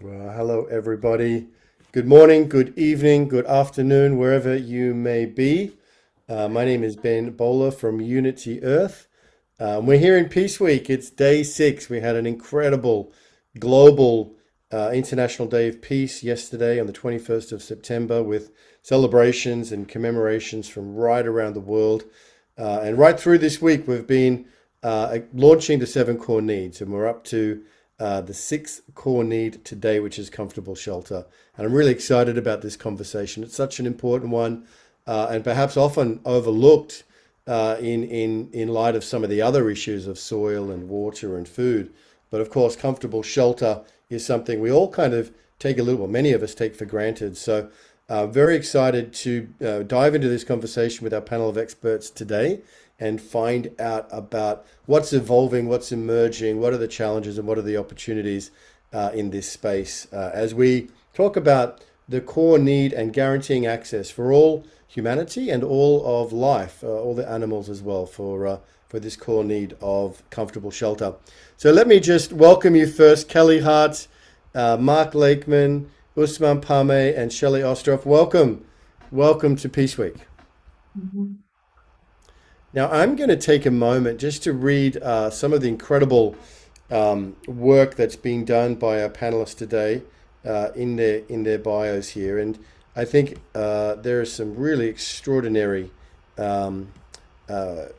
Well, hello, everybody. Good morning, good evening, good afternoon, wherever you may be. My name is Ben Bowler from Unity Earth. We're here in Peace Week. It's day 6. We had an incredible global International Day of Peace yesterday on the 21st of September with celebrations and commemorations from right around the world. And right through this week, we've been launching the 7 core needs, and we're up to the 6th core need today, which is comfortable shelter. And I'm really excited about this conversation. It's such an important one, and perhaps often overlooked in light of some of the other issues of soil and water and food. But of course, comfortable shelter is something we all kind of take a little, well, many of us take for granted. So very excited to dive into this conversation with our panel of experts today and find out about what's evolving, what's emerging, what are the challenges and what are the opportunities in this space as we talk about the core need and guaranteeing access for all humanity and all of life, all the animals as well, for this core need of comfortable shelter. So let me just welcome you first, Kelly Hart, Mark Lakeman, Ousmane Pame, and Shelley Ostroff. Welcome to Peace Week. Mhm. Now, I'm going to take a moment just to read some of the incredible work that's being done by our panelists today in their bios here, and I think there is some really extraordinary um,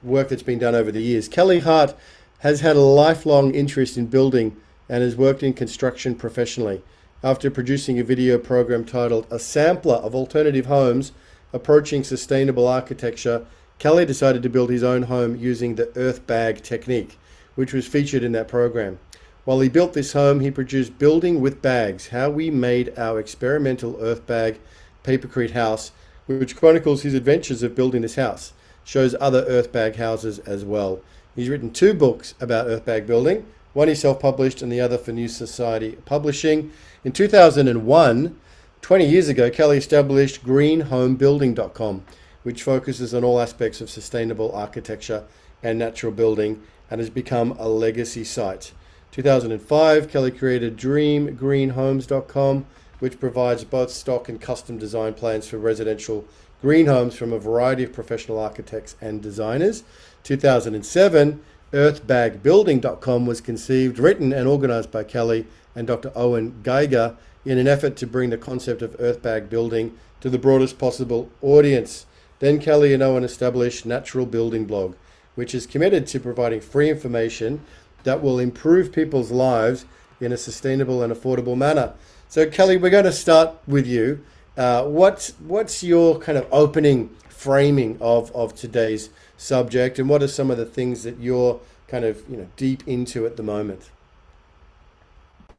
work that's been done over the years. Kelly Hart has had a lifelong interest in building and has worked in construction professionally. After producing a video program titled "A Sampler of Alternative Homes Approaching Sustainable Architecture," Kelly decided to build his own home using the earth bag technique, which was featured in that program. While he built this home, he produced Building with Bags, How We Made Our Experimental Earth Bag Papercrete House, which chronicles his adventures of building this house, shows other earth bag houses as well. He's written 2 books about earth bag building, one he self-published and the other for New Society Publishing. In 2001, 20 years ago, Kelly established greenhomebuilding.com, which focuses on all aspects of sustainable architecture and natural building and has become a legacy site. 2005, Kelly created dreamgreenhomes.com, which provides both stock and custom design plans for residential green homes from a variety of professional architects and designers. 2007, earthbagbuilding.com was conceived, written and organized by Kelly and Dr. Owen Geiger in an effort to bring the concept of earth bag building to the broadest possible audience. Then Kelly and Owen established Natural Building Blog, which is committed to providing free information that will improve people's lives in a sustainable and affordable manner. So Kelly, we're going to start with you. What's your kind of opening framing of today's subject, and what are some of the things that you're kind of deep into at the moment?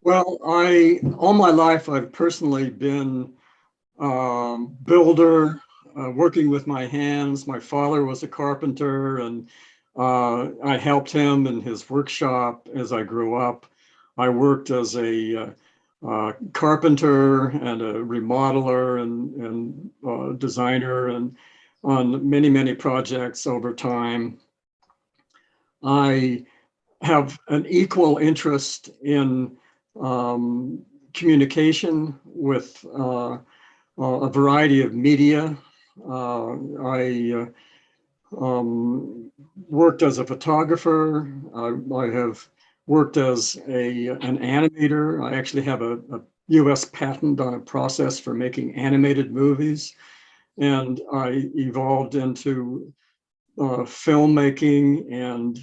Well, all my life, I've personally been builder, working with my hands. My father was a carpenter, and I helped him in his workshop as I grew up. I worked as a carpenter and a remodeler and designer and on many, many projects over time. I have an equal interest in communication with a variety of media. I worked as a photographer. I have worked as an animator. I actually have a US patent on a process for making animated movies. And I evolved into filmmaking and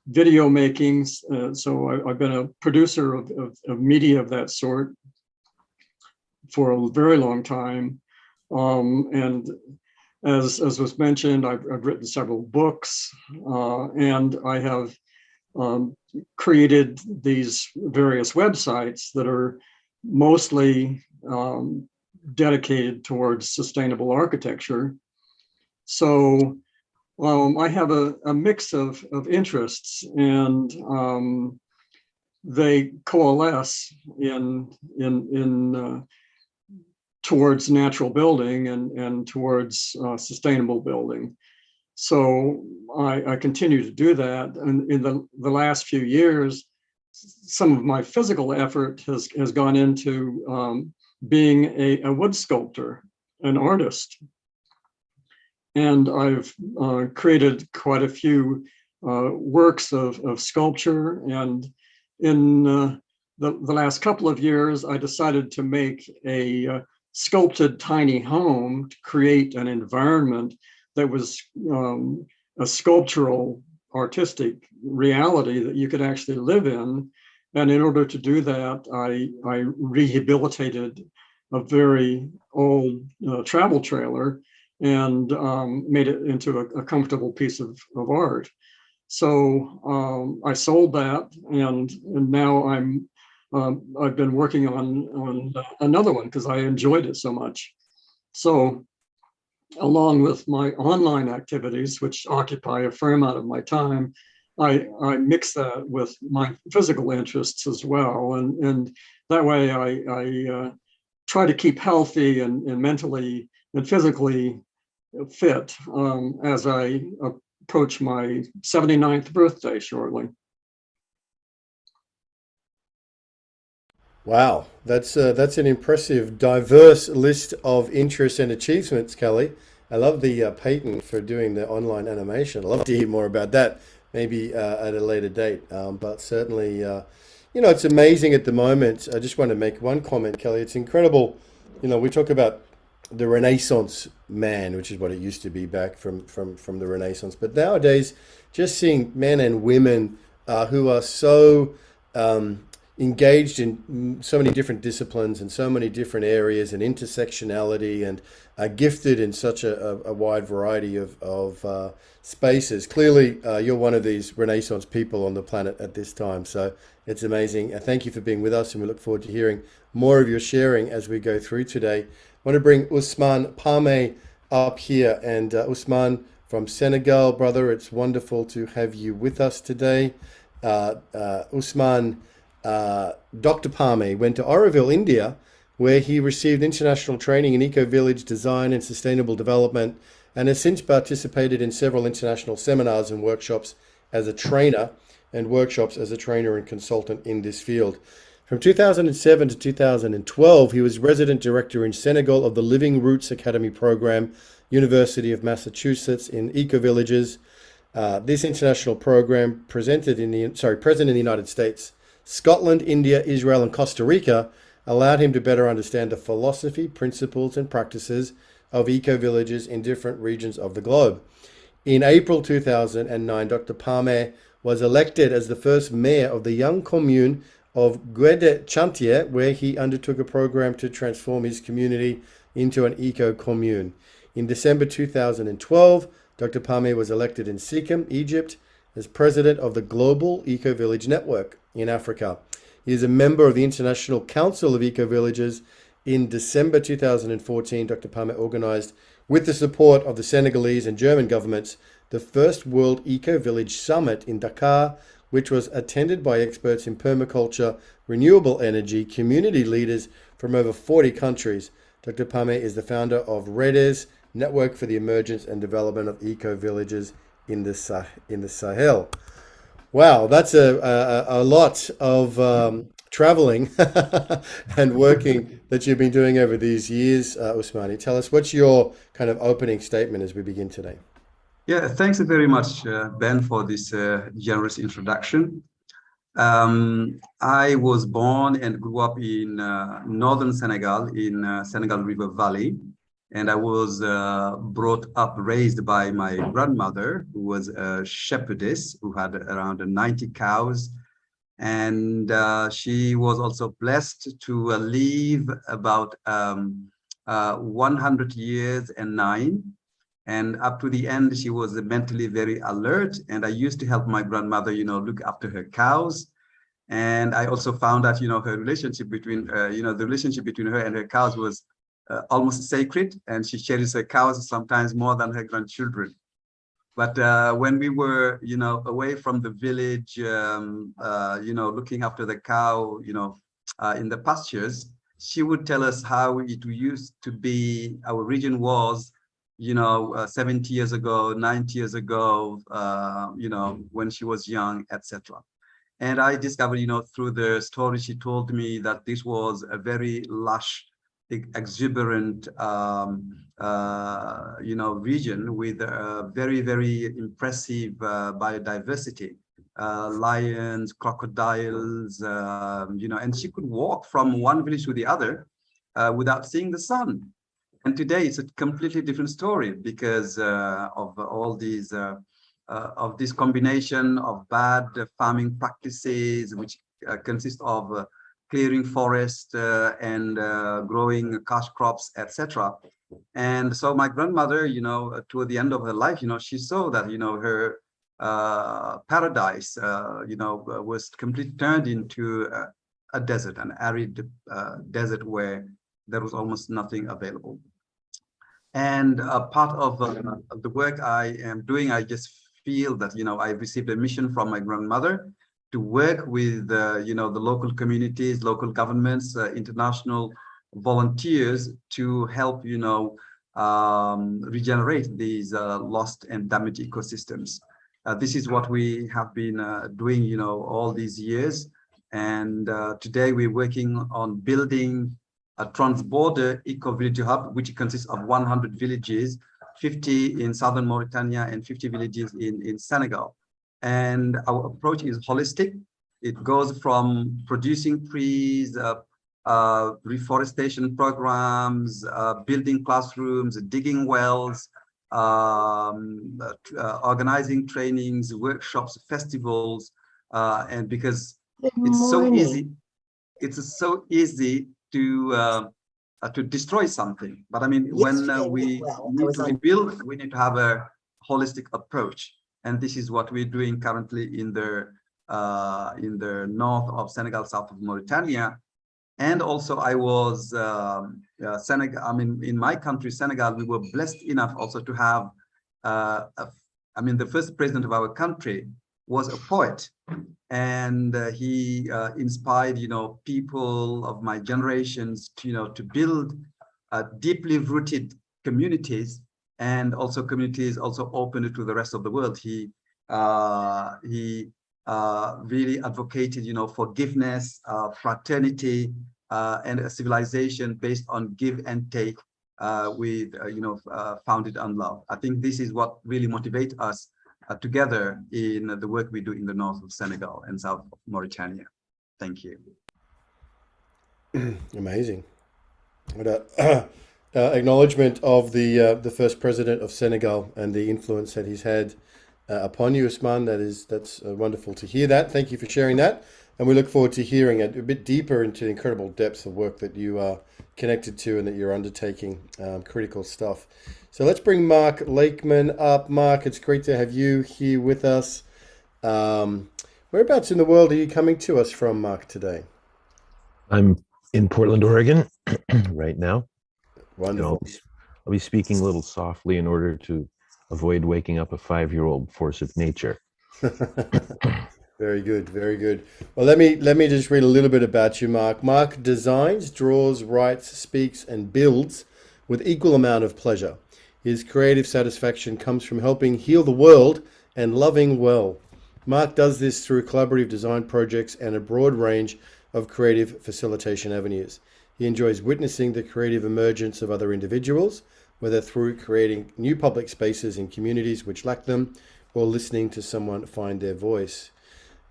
video making. So I've been a producer of media of that sort for a very long time. And as was mentioned, I've written several books, and I have created these various websites that are mostly dedicated towards sustainable architecture. So I have a mix of interests, and they coalesce in towards natural building and towards sustainable building. So I continue to do that. And in the last few years, some of my physical effort has gone into being a wood sculptor, an artist. And I've created quite a few works of sculpture. And in the last couple of years, I decided to make a sculpted tiny home to create an environment that was a sculptural artistic reality that you could actually live in. And in order to do that, I rehabilitated a very old travel trailer and made it into a comfortable piece of art. So I sold that, and now I've been working on another one because I enjoyed it so much. So along with my online activities, which occupy a fair amount of my time, I mix that with my physical interests as well, and that way I try to keep healthy and mentally and physically fit as I approach my 79th birthday shortly. Wow, that's an impressive, diverse list of interests and achievements, Kelly. I love the patent for doing the online animation. I'd love to hear more about that, maybe at a later date. But certainly, it's amazing at the moment. I just want to make one comment, Kelly. It's incredible. We talk about the Renaissance man, which is what it used to be back from the Renaissance. But nowadays, just seeing men and women who are so engaged in so many different disciplines and so many different areas and intersectionality and are gifted in such a wide variety of spaces. Clearly, you're one of these Renaissance people on the planet at this time. So it's amazing. Thank you for being with us, and we look forward to hearing more of your sharing as we go through today. I want to bring Ousmane Pame up here. And Ousmane from Senegal, brother, it's wonderful to have you with us today. Ousmane, Dr. Pame went to Oroville, India, where he received international training in eco-village design and sustainable development, and has since participated in several international seminars and workshops as a trainer and consultant in this field. From 2007 to 2012, he was resident director in Senegal of the Living Roots Academy program, University of Massachusetts in eco-villages. This international program present in the United States, Scotland, India, Israel, and Costa Rica allowed him to better understand the philosophy, principles, and practices of eco-villages in different regions of the globe. In April 2009, Dr. Pame was elected as the first mayor of the young commune of Guéde Chantier, where he undertook a program to transform his community into an eco-commune. In December 2012, Dr. Pame was elected in Sikkim, Egypt, as president of the Global Eco-Village Network in Africa. He is a member of the International Council of Eco-Villages. In December 2014, Dr. Pame organized, with the support of the Senegalese and German governments, the first World Eco-Village Summit in Dakar, which was attended by experts in permaculture, renewable energy, community leaders from over 40 countries. Dr. Pame is the founder of REDES, Network for the Emergence and Development of Eco-Villages in the Sahel. Wow, that's a lot of traveling and working that you've been doing over these years, Ousmane. Tell us, what's your kind of opening statement as we begin today? Yeah, thanks very much, Ben, for this generous introduction. I was born and grew up in northern Senegal, in Senegal River Valley. And I was raised by my grandmother, who was a shepherdess, who had around 90 cows. And she was also blessed to live about 100 years and 9. And up to the end, she was mentally very alert. And I used to help my grandmother, look after her cows. And I also found that, her relationship between, the relationship between her and her cows was almost sacred. And she cherished her cows sometimes more than her grandchildren. But when we were, away from the village, looking after the cow, in the pastures, she would tell us how it used to be, our region was, 70 years ago, 90 years ago, when she was young, etc. And I discovered, through the story she told me, that this was a very lush, exuberant, region with very, very impressive biodiversity. Lions, crocodiles, and she could walk from one village to the other without seeing the sun. And today it's a completely different story because of all these of this combination of bad farming practices, which consist of clearing forest and growing cash crops, etc. And so my grandmother, toward the end of her life, she saw that, her paradise, was completely turned into a desert, an arid desert where there was almost nothing available. And part of the work I am doing, I just feel that, I received a mission from my grandmother to work with, the local communities, local governments, international volunteers to help, regenerate these lost and damaged ecosystems. This is what we have been doing, all these years. And today we're working on building a trans-border eco-village hub, which consists of 100 villages, 50 in southern Mauritania and 50 villages in Senegal. And our approach is holistic. It goes from producing trees, reforestation programs, building classrooms, digging wells, organizing trainings, workshops, festivals, and because it's so easy to destroy something. But I mean, when we need to rebuild, we need to have a holistic approach. And this is what we're doing currently in the north of Senegal, south of Mauritania. And also I was, in my country, Senegal, we were blessed enough also to have, the first president of our country was a poet. And he inspired, people of my generations to, to build deeply rooted communities, and also communities also open to the rest of the world. He really advocated, forgiveness, fraternity, and a civilization based on give and take, with, founded on love. I think this is what really motivates us together in the work we do in the north of Senegal and south of Mauritania. Thank you. Amazing. What a acknowledgement of the first president of Senegal and the influence that he's had upon you, Ousmane. That's wonderful to hear that. Thank you for sharing that. And we look forward to hearing it a bit deeper into the incredible depths of work that you are connected to and that you're undertaking. Critical stuff. So let's bring Mark Lakeman up. Mark, it's great to have you here with us. Whereabouts in the world are you coming to us from, Mark, today? I'm in Portland, Oregon right now. Wonderful. I'll be speaking a little softly in order to avoid waking up a 5-year-old force of nature. Very good, very good. Well, let me just read a little bit about you, Mark. Mark designs, draws, writes, speaks, and builds with equal amount of pleasure. His creative satisfaction comes from helping heal the world and loving well. Mark does this through collaborative design projects and a broad range of creative facilitation avenues. He enjoys witnessing the creative emergence of other individuals, whether through creating new public spaces in communities which lack them, or listening to someone find their voice.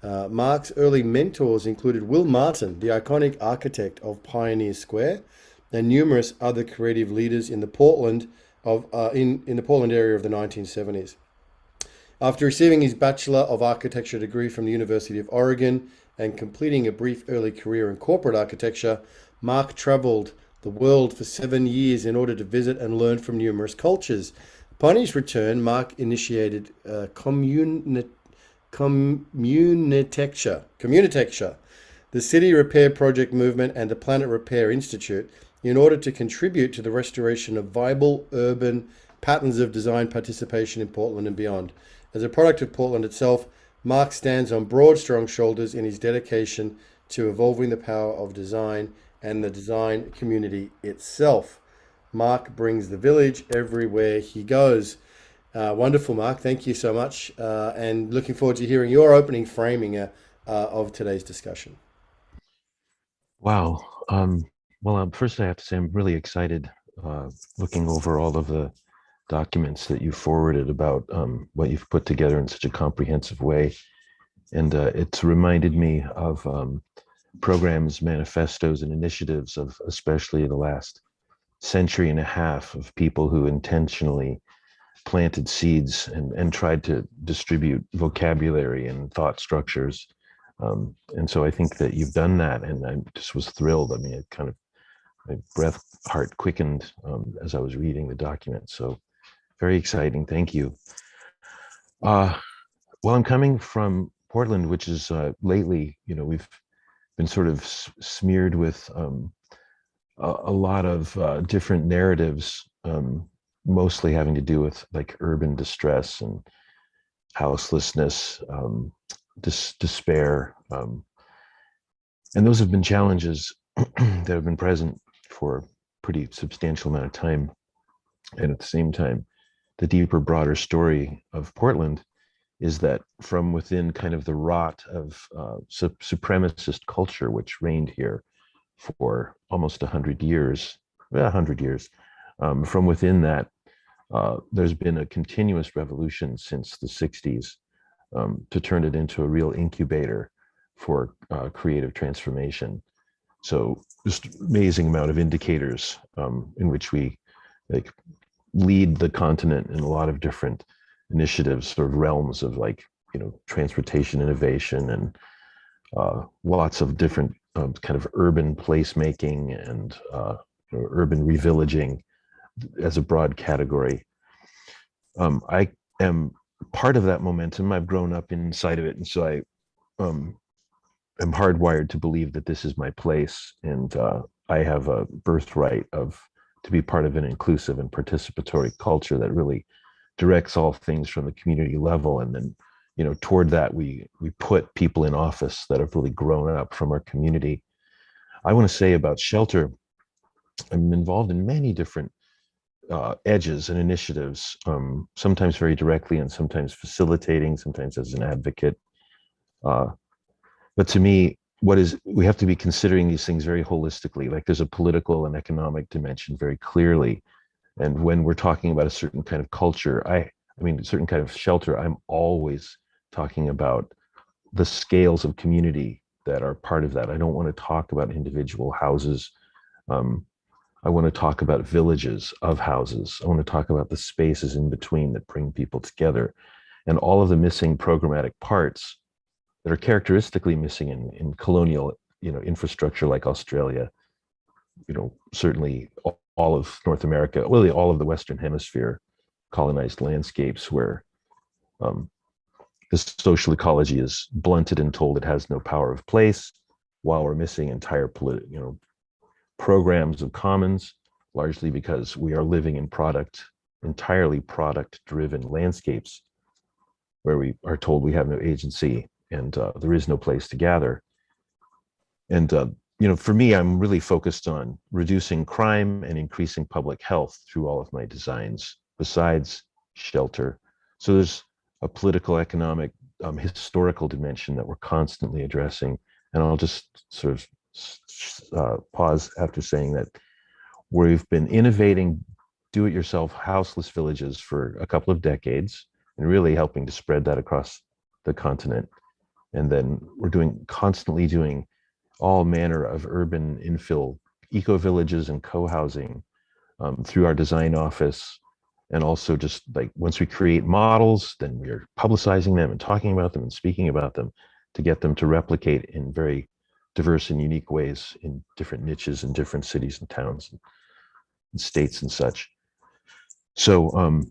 Mark's early mentors included Will Martin, the iconic architect of Pioneer Square, and numerous other creative leaders in the Portland in the Portland area of the 1970s. After receiving his Bachelor of Architecture degree from the University of Oregon and completing a brief early career in corporate architecture, Mark traveled the world for 7 years in order to visit and learn from numerous cultures. Upon his return, Mark initiated communitecture, the City Repair Project Movement, and the Planet Repair Institute in order to contribute to the restoration of viable urban patterns of design participation in Portland and beyond. As a product of Portland itself, Mark stands on broad, strong shoulders in his dedication to evolving the power of design and the design community itself. Mark brings the village everywhere he goes. Wonderful, Mark. Thank you so much. And looking forward to hearing your opening framing, of today's discussion. Wow. Well, first I have to say I'm really excited looking over all of the documents that you forwarded about what you've put together in such a comprehensive way. And it's reminded me of programs, manifestos, and initiatives of especially the last century and a half of people who intentionally planted seeds and tried to distribute vocabulary and thought structures. And so I think that you've done that, and I just was thrilled. I mean, it kind of, my heart quickened as I was reading the document. So very exciting. Thank you. Well, I'm coming from Portland, which is lately, we've been sort of smeared with a lot of different narratives, mostly having to do with like urban distress and houselessness, despair. And those have been challenges that have been present for a pretty substantial amount of time. And at the same time, the deeper, broader story of Portland is that from within kind of the rot of supremacist culture, which reigned here for almost 100 years, from within that, there's been a continuous revolution since the 60s to turn it into a real incubator for creative transformation. So just amazing amount of indicators in which we like lead the continent in a lot of different initiatives, sort of realms of like, transportation innovation and lots of different kind of urban placemaking and urban revillaging as a broad category. I am part of that momentum. I've grown up inside of it. And so I am hardwired to believe that this is my place. And I have a birthright to be part of an inclusive and participatory culture that really directs all things from the community level. And then, toward that, we put people in office that have really grown up from our community. I want to say about shelter, I'm involved in many different edges and initiatives, sometimes very directly and sometimes facilitating, sometimes as an advocate. But to me, we have to be considering these things very holistically. Like there's a political and economic dimension very clearly. And when we're talking about a certain kind of culture, I mean, a certain kind of shelter, I'm always talking about the scales of community that are part of that. I don't want to talk about individual houses. I want to talk about villages of houses. I want to talk about the spaces in between that bring people together and all of the missing programmatic parts that are characteristically missing in colonial, infrastructure like Australia, certainly all of North America, really all of the Western Hemisphere colonized landscapes where the social ecology is blunted and told it has no power of place, while we're missing entire programs of commons, largely because we are living in entirely product-driven landscapes where we are told we have no agency and there is no place to gather. And for me, I'm really focused on reducing crime and increasing public health through all of my designs, besides shelter. So there's a political, economic, historical dimension that we're constantly addressing. And I'll just sort of pause after saying that we've been innovating do-it-yourself houseless villages for a couple of decades and really helping to spread that across the continent. And then we're constantly doing all manner of urban infill eco-villages and co-housing through our design office. And also just like once we create models, then we're publicizing them and talking about them and speaking about them to get them to replicate in very diverse and unique ways in different niches in different cities and towns and states and such. So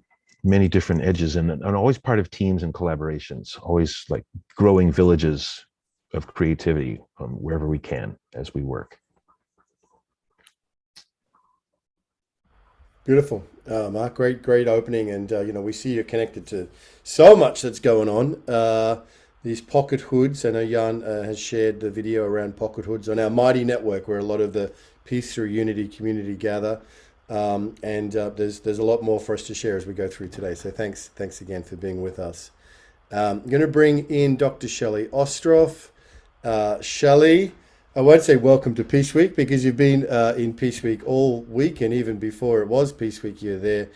many different edges and always part of teams and collaborations, always like growing villages of creativity wherever we can as we work. Beautiful, Mark. Great opening, and we see you're connected to so much that's going on. These pocket hoods. I know Jan has shared the video around pocket hoods on our mighty network, where a lot of the Peace Through Unity community gather, and there's a lot more for us to share as we go through today. So thanks again for being with us. I'm going to bring in Dr. Shelley Ostroff. Shelley, I won't say welcome to Peace Week because you've been in Peace Week all week, and even before it was Peace Week, you're there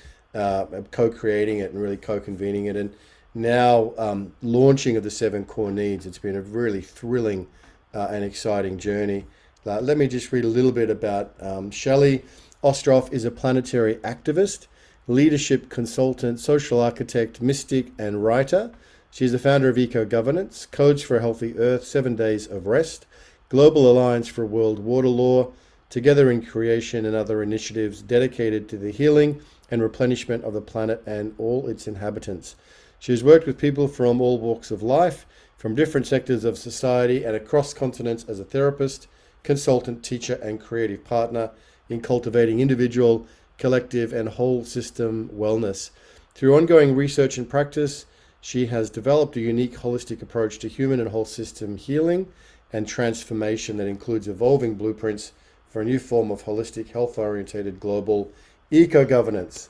co-creating it and really co-convening it. And now launching of the 7 core needs. It's been a really thrilling and exciting journey. Let me just read a little bit about Shelley. Ostroff is a planetary activist, leadership consultant, social architect, mystic, and writer. She's the founder of Eco Governance, Codes for a Healthy Earth, 7 Days of Rest, Global Alliance for World Water Law, Together in Creation, and other initiatives dedicated to the healing and replenishment of the planet and all its inhabitants. She has worked with people from all walks of life, from different sectors of society and across continents as a therapist, consultant, teacher, and creative partner in cultivating individual, collective, and whole system wellness. Through ongoing research and practice, she has developed a unique holistic approach to human and whole system healing and transformation that includes evolving blueprints for a new form of holistic, health-oriented global eco-governance.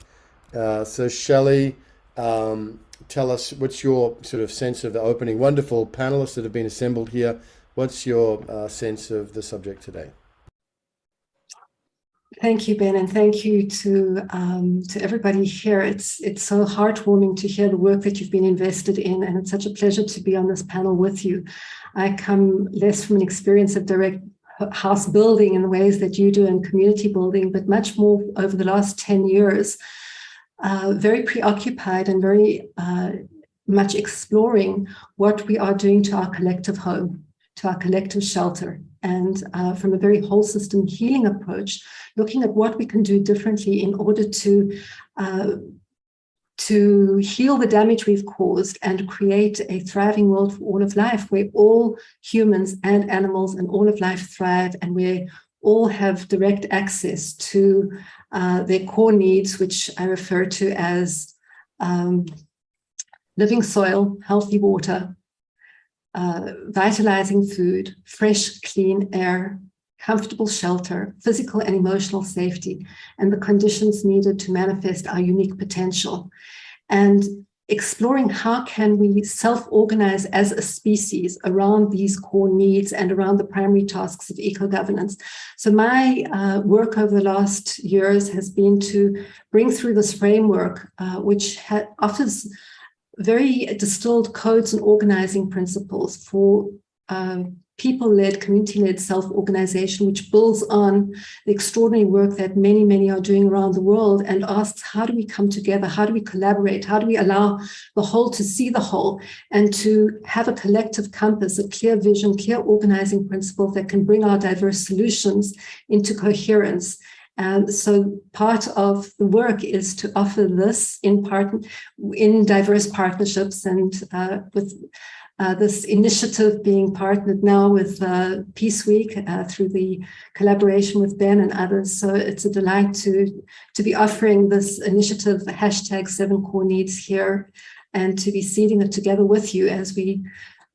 So Shelley, tell us, what's your sort of sense of the opening? Wonderful panelists that have been assembled here. What's your sense of the subject today? Thank you, Ben, and thank you to everybody here. It's so heartwarming to hear the work that you've been invested in, and it's such a pleasure to be on this panel with you. I come less from an experience of direct house building in the ways that you do and community building, but much more over the last 10 years, very preoccupied and very much exploring what we are doing to our collective home, to our collective shelter, and from a very whole system healing approach, looking at what we can do differently in order to heal the damage we've caused and create a thriving world for all of life, where all humans and animals and all of life thrive, and where all have direct access to their core needs, which I refer to as living soil, healthy water, vitalizing food, fresh, clean air, comfortable shelter, physical and emotional safety, and the conditions needed to manifest our unique potential. And exploring how can we self-organize as a species around these core needs and around the primary tasks of eco-governance. So my work over the last years has been to bring through this framework, which offers very distilled codes and organizing principles for people-led, community-led self-organization, which builds on the extraordinary work that many, many are doing around the world, and asks, how do we come together? How do we collaborate? How do we allow the whole to see the whole, and to have a collective compass, a clear vision, clear organizing principles that can bring our diverse solutions into coherence? And so part of the work is to offer this in diverse partnerships, and with this initiative being partnered now with Peace Week through the collaboration with Ben and others. So it's a delight to be offering this initiative, the hashtag 7 Core Needs here, and to be seeding it together with you as we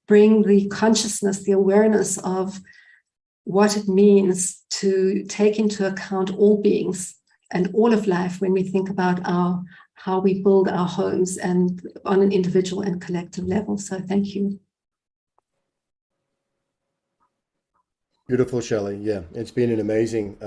bring the consciousness, the awareness of what it means to take into account all beings and all of life when we think about how we build our homes, and on an individual and collective level. So thank you. Beautiful, Shelley. Yeah, it's been an amazing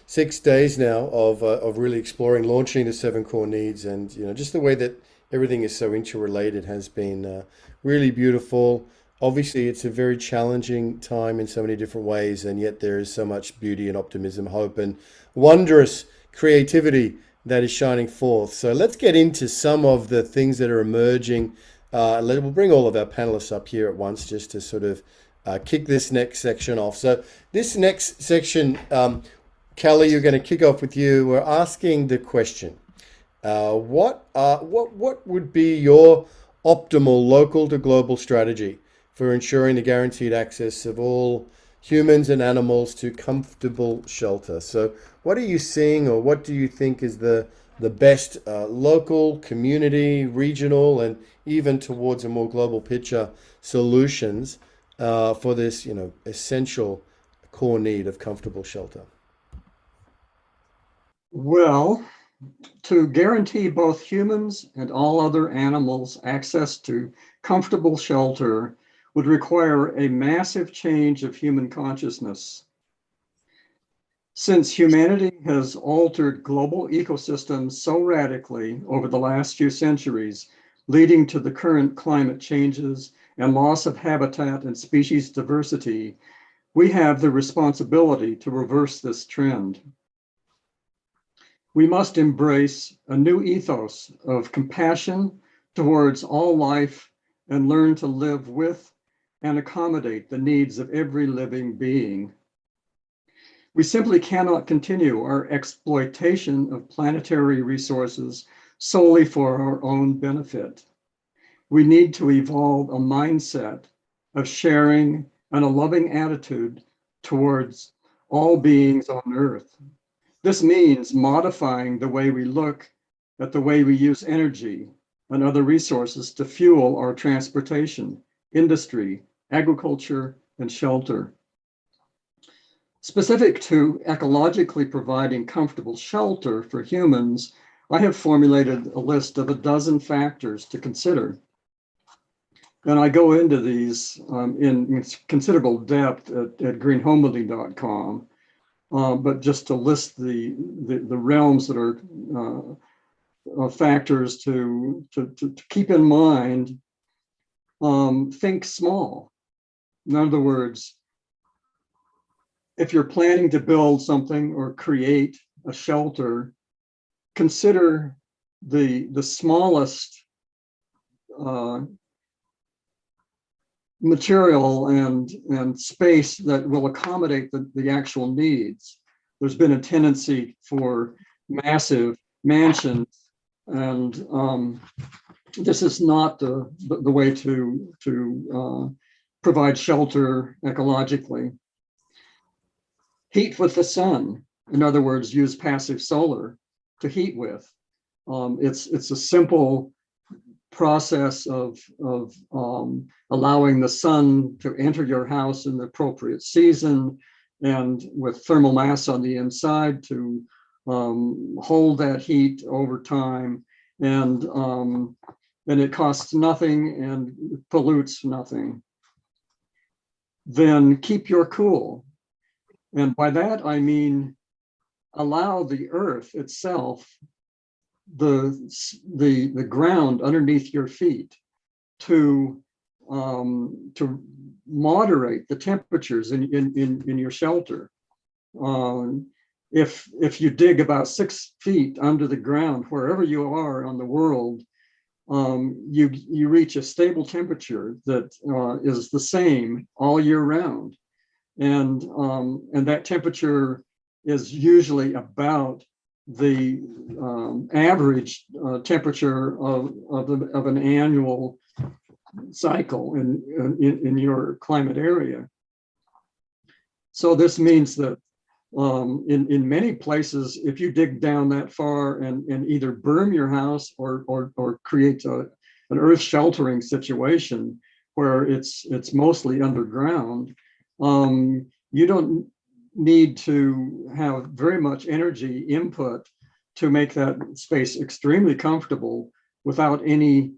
6 days now of really exploring, launching the 7 core needs, and just the way that everything is so interrelated has been really beautiful. Obviously, it's a very challenging time in so many different ways, and yet there is so much beauty and optimism, hope, and wondrous creativity that is shining forth. So let's get into some of the things that are emerging. We'll bring all of our panelists up here at once just to sort of kick this next section off. So this next section, Kelly, you're going to kick off with you. We're asking the question, what would be your optimal local to global strategy for ensuring the guaranteed access of all humans and animals to comfortable shelter? So what are you seeing, or what do you think is the best local, community, regional, and even towards a more global picture solutions for this, essential core need of comfortable shelter? Well, to guarantee both humans and all other animals access to comfortable shelter, would require a massive change of human consciousness. Since humanity has altered global ecosystems so radically over the last few centuries, leading to the current climate changes and loss of habitat and species diversity, we have the responsibility to reverse this trend. We must embrace a new ethos of compassion towards all life and learn to live with and accommodate the needs of every living being. We simply cannot continue our exploitation of planetary resources solely for our own benefit. We need to evolve a mindset of sharing and a loving attitude towards all beings on Earth. This means modifying the way we look at the way we use energy and other resources to fuel our transportation, industry, agriculture, and shelter. Specific to ecologically providing comfortable shelter for humans, I have formulated a list of a dozen factors to consider. And I go into these in considerable depth at greenhomebuilding.com, but just to list the realms that are factors to keep in mind, think small. In other words, if you're planning to build something or create a shelter, consider the smallest material and space that will accommodate the actual needs. There's been a tendency for massive mansions, and this is not the way to provide shelter ecologically. Heat with the sun. In other words, use passive solar to heat with. It's a simple process of allowing the sun to enter your house in the appropriate season, and with thermal mass on the inside to hold that heat over time, and it costs nothing and pollutes nothing. Then keep your cool. And by that, I mean, allow the earth itself, the ground underneath your feet, to moderate the temperatures in your shelter. If you dig about 6 feet under the ground, wherever you are on the world, you reach a stable temperature that is the same all year round. And that temperature is usually about the average temperature of an annual cycle in your climate area. So this means that in many places, if you dig down that far and either burn your house or create an earth sheltering situation where it's mostly underground, you don't need to have very much energy input to make that space extremely comfortable without any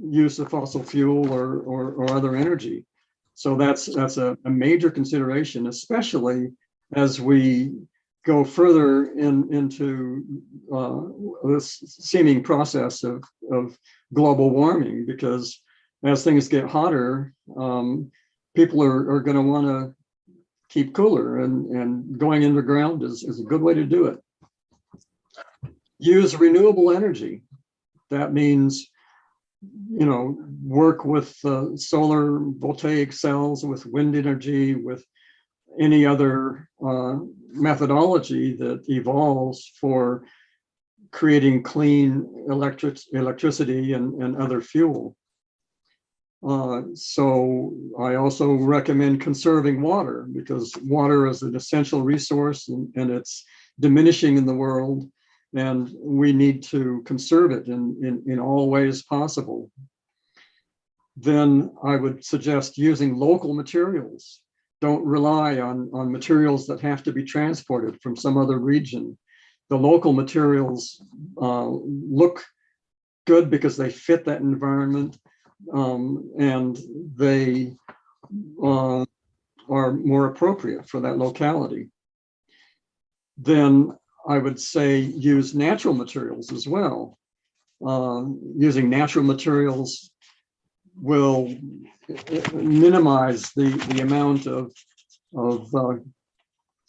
use of fossil fuel or other energy. So that's a major consideration, especially as we go further into this seeming process of global warming, because as things get hotter, people are going to want to keep cooler, and going underground is a good way to do it. Use renewable energy. That means, work with solar voltaic cells, with wind energy, with any other methodology that evolves for creating clean electricity and other fuel. So I also recommend conserving water, because water is an essential resource and it's diminishing in the world, and we need to conserve it in all ways possible. Then I would suggest using local materials. Don't rely on materials that have to be transported from some other region. The local materials look good because they fit that environment. and they are more appropriate for that locality. Then I would say use natural materials as well. Using natural materials will minimize the amount of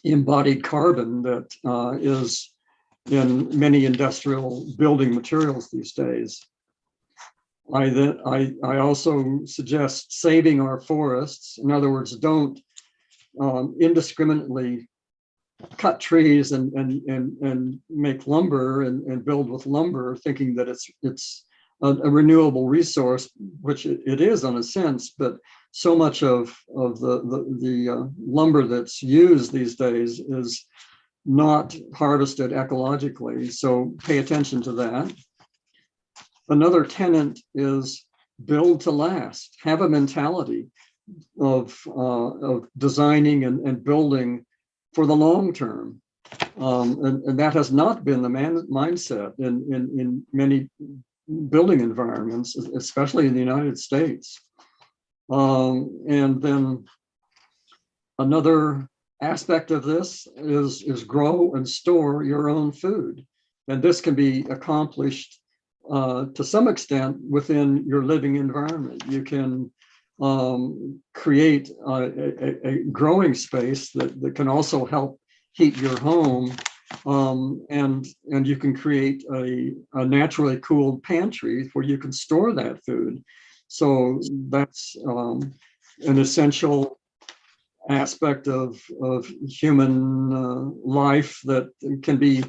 embodied carbon that is in many industrial building materials these days. I also suggest saving our forests. In other words, don't indiscriminately cut trees and make lumber and build with lumber, thinking that it's a renewable resource, which it is in a sense, but so much of the lumber that's used these days is not harvested ecologically. So pay attention to that. Another tenet is build to last. Have a mentality of designing and building for the long term. And that has not been the mindset in many building environments, especially in the United States. And then another aspect of this is grow and store your own food. And this can be accomplished to some extent within your living environment. You can create a growing space that can also help heat your home, and you can create a naturally cooled pantry where you can store that food. So that's an essential aspect of human life that can be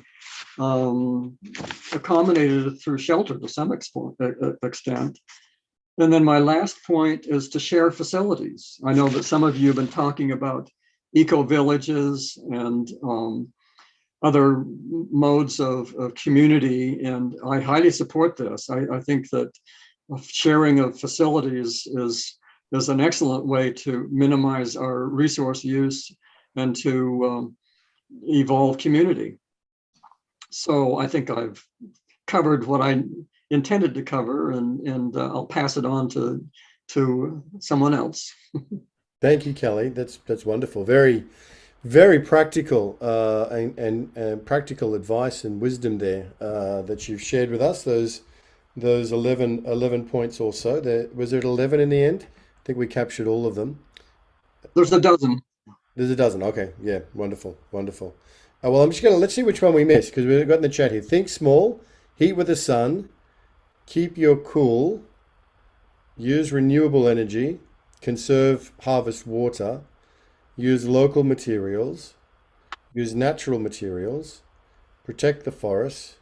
accommodated through shelter to some extent. And then my last point is to share facilities. I know that some of you have been talking about eco-villages and other modes of community, and I highly support this. I think that sharing of facilities is an excellent way to minimize our resource use and to evolve community. So I think I've covered what I intended to cover, and I'll pass it on to someone else. Thank you, Kelly. That's wonderful. Very, very practical and practical advice and wisdom there that you've shared with us. Those 11 points or so. Was there 11 in the end? I think we captured all of them. There's a dozen. There's a dozen. Okay. Yeah. Wonderful. Wonderful. Well, let's see which one we missed, because we've got in the chat here. Think small, heat with the sun, keep your cool, use renewable energy, conserve harvest water, use local materials, use natural materials, protect the forests,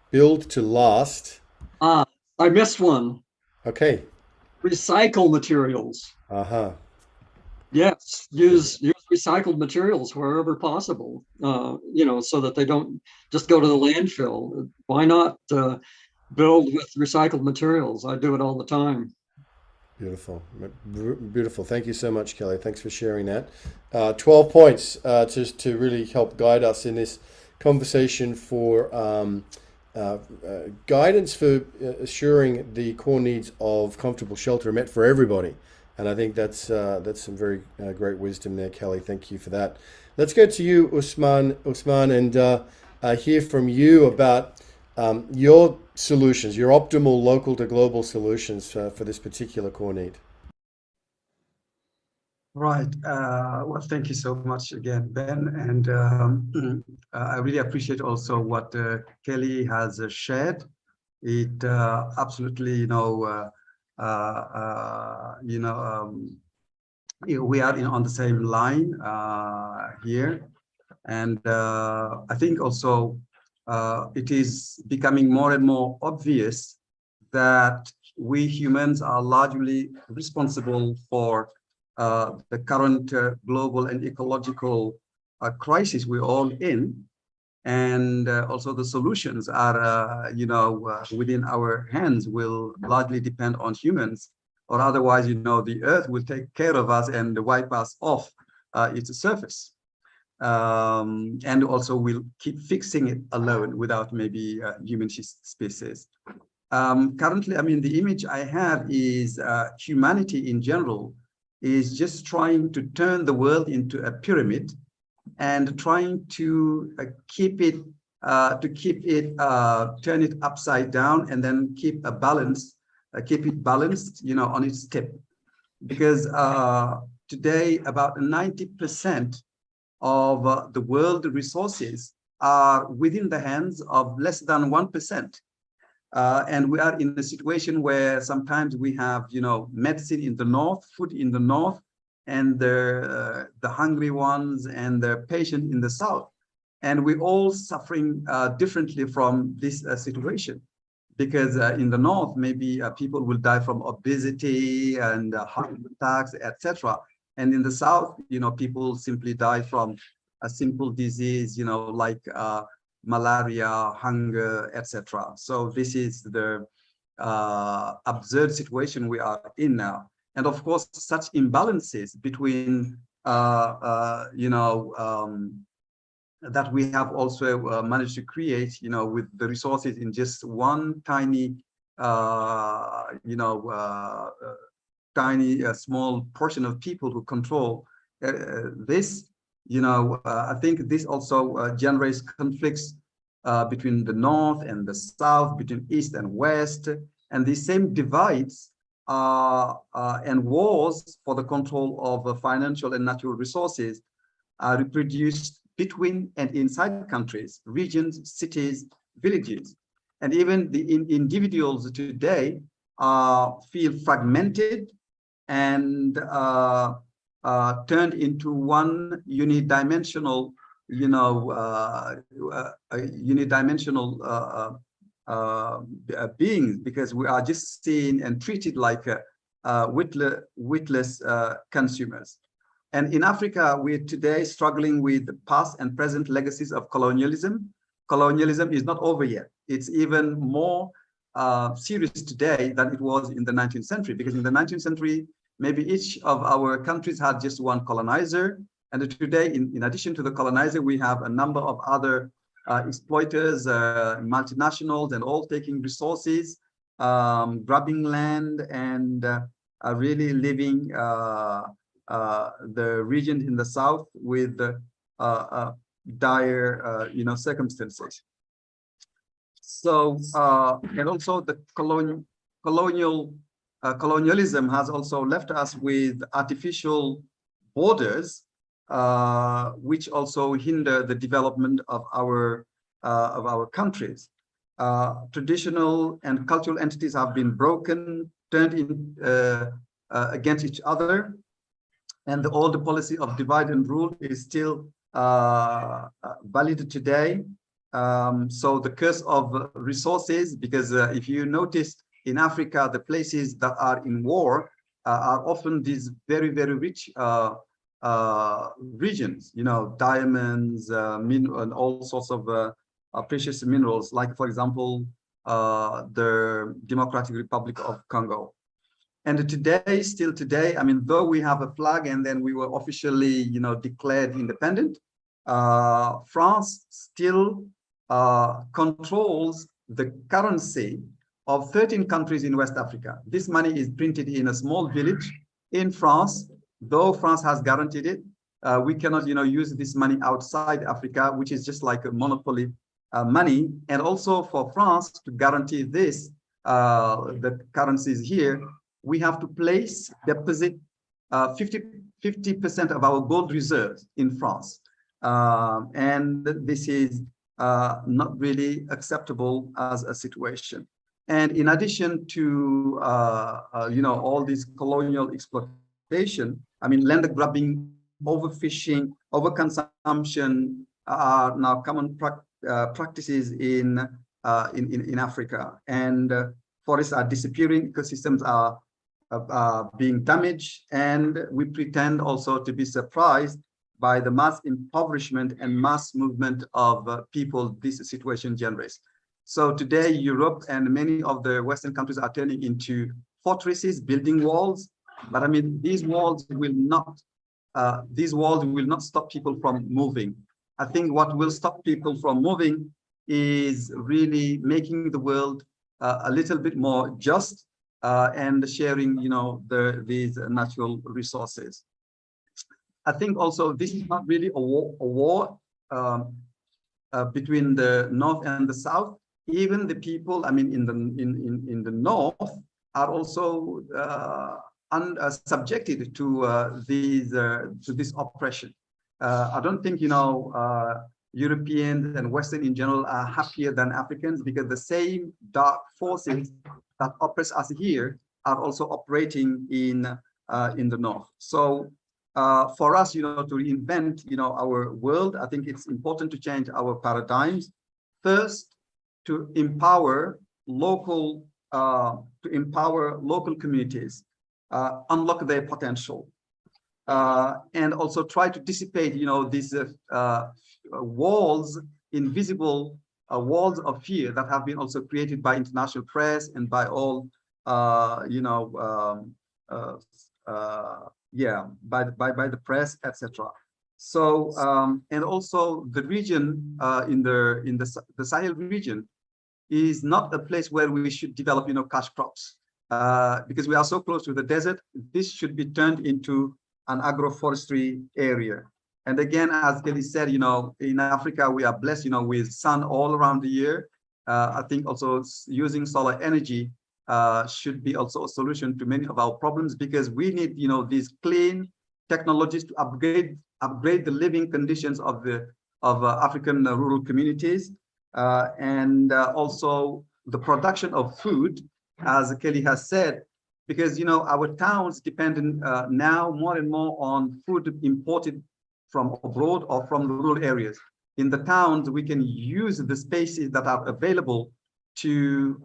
build to last. I missed one. Okay. Recycle materials. Uh-huh. Yes, use recycled materials wherever possible, so that they don't just go to the landfill. Why not build with recycled materials? I do it all the time. Beautiful. Beautiful. Thank you so much, Kelly. Thanks for sharing that. 12 points to really help guide us in this conversation for guidance for assuring the core needs of comfortable shelter are met for everybody. And I think that's some very great wisdom there, Kelly. Thank you for that. Let's go to you, Ousmane, and hear from you about your solutions, your optimal local to global solutions for this particular core need. Right. Well, thank you so much again, Ben. And I really appreciate also what Kelly has shared. It absolutely, we are on the same line here. And I think also it is becoming more and more obvious that we humans are largely responsible for the current global and ecological crisis we're all in. And also the solutions are, within our hands, will largely depend on humans, or otherwise, the earth will take care of us and wipe us off its surface. And also we'll keep fixing it alone without maybe human species. Currently, I mean, the image I have is humanity in general is just trying to turn the world into a pyramid and trying to keep it, turn it upside down and then keep a balance, keep it balanced, you know, on its tip. Because today about 90% of the world resources are within the hands of less than 1%. And we are in a situation where sometimes we have, you know, medicine in the north, food in the north, and the hungry ones and the patient in the south. And we're all suffering differently from this situation. Because in the north, maybe people will die from obesity and heart attacks, etc. And in the south, you know, people simply die from a simple disease, you know, like malaria, hunger, etc. So this is the absurd situation we are in now. And of course, such imbalances between, you know, that we have also managed to create, you know, with the resources in just one tiny, you know, small portion of people who control this, you know, I think this also generates conflicts between the north and the south, between east and west, and these same divides and wars for the control of financial and natural resources are reproduced between and inside countries, regions, cities, villages. And even the individuals today feel fragmented and turned into one unidimensional, you know, unidimensional beings, because we are just seen and treated like witless consumers. And in Africa, we're today struggling with the past and present legacies of colonialism. Colonialism is not over yet. It's even more serious today than it was in the 19th century, because in the 19th century, maybe each of our countries had just one colonizer. And today, in addition to the colonizer, we have a number of other exploiters, multinationals, and all taking resources, grabbing land, and really living the region in the south with dire, you know, circumstances. So, and also the colonialism has also left us with artificial borders, which also hinder the development of our countries. Traditional and cultural entities have been broken, turned in against each other, and the old policy of divide and rule is still valid today. So the curse of resources, because if you notice in Africa, the places that are in war are often these very, very rich regions, you know, diamonds, and all sorts of precious minerals, like, for example, the Democratic Republic of Congo. And today, still today, I mean, though we have a flag and then we were officially, you know, declared independent, France still controls the currency of 13 countries in West Africa. This money is printed in a small village in France. Though France has guaranteed it, we cannot, you know, use this money outside Africa, which is just like a monopoly money. And also for France to guarantee this, the currencies here, we have to place, deposit 50% of our gold reserves in France. And this is not really acceptable as a situation. And in addition to, you know, all this colonial exploitation, I mean, land grabbing, overfishing, overconsumption are now common practices in Africa. And forests are disappearing, ecosystems are being damaged, and we pretend also to be surprised by the mass impoverishment and mass movement of people this situation generates. So today, Europe and many of the Western countries are turning into fortresses, building walls. But I mean, these walls will not stop people from moving. I think what will stop people from moving is really making the world a little bit more just and sharing, these natural resources. I think also this is not really a war between the North and the South. Even the people, I mean, in the North are also subjected to this oppression. I don't think Europeans and Western in general are happier than Africans, because the same dark forces that oppress us here are also operating in the North. So for us, to reinvent, our world, I think it's important to change our paradigms. First, to empower local communities, unlock their potential, and also try to dissipate, these walls, invisible walls of fear that have been also created by international press and by all, by the press, etc. So and also the region in the Sahel region is not a place where we should develop, cash crops, because we are so close to the desert. This should be turned into an agroforestry area. And again, as Kelly said, in Africa, we are blessed, with sun all around the year. I think also using solar energy should be also a solution to many of our problems, because we need, these clean technologies to upgrade the living conditions of African rural communities, and also the production of food, as Kelly has said, because our towns depend now more and more on food imported from abroad or from the rural areas. In the towns, we can use the spaces that are available to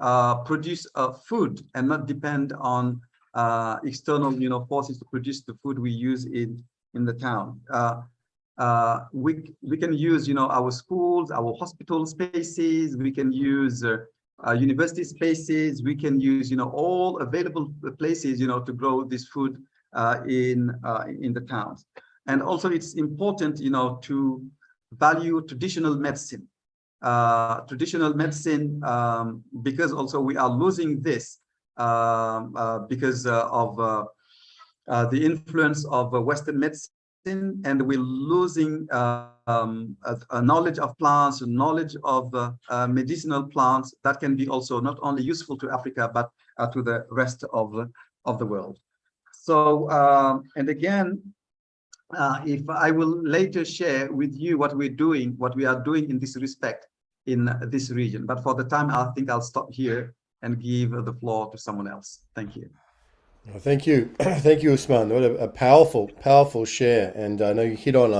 produce food and not depend on external forces to produce the food we use in the town. We can use our schools, our hospital spaces, we can use university spaces, we can use all available places to grow this food in the towns. And also it's important to value traditional medicine, because also we are losing this because of the influence of Western medicine, and we're losing knowledge of plants, knowledge of medicinal plants that can be also not only useful to Africa, but to the rest of the world. So, and again, if I will later share with you what we are doing in this respect in this region. But for the time, I think I'll stop here and give the floor to someone else. Thank you. Well, thank you. Thank you, Ousmane. What a powerful share. And I know you hit on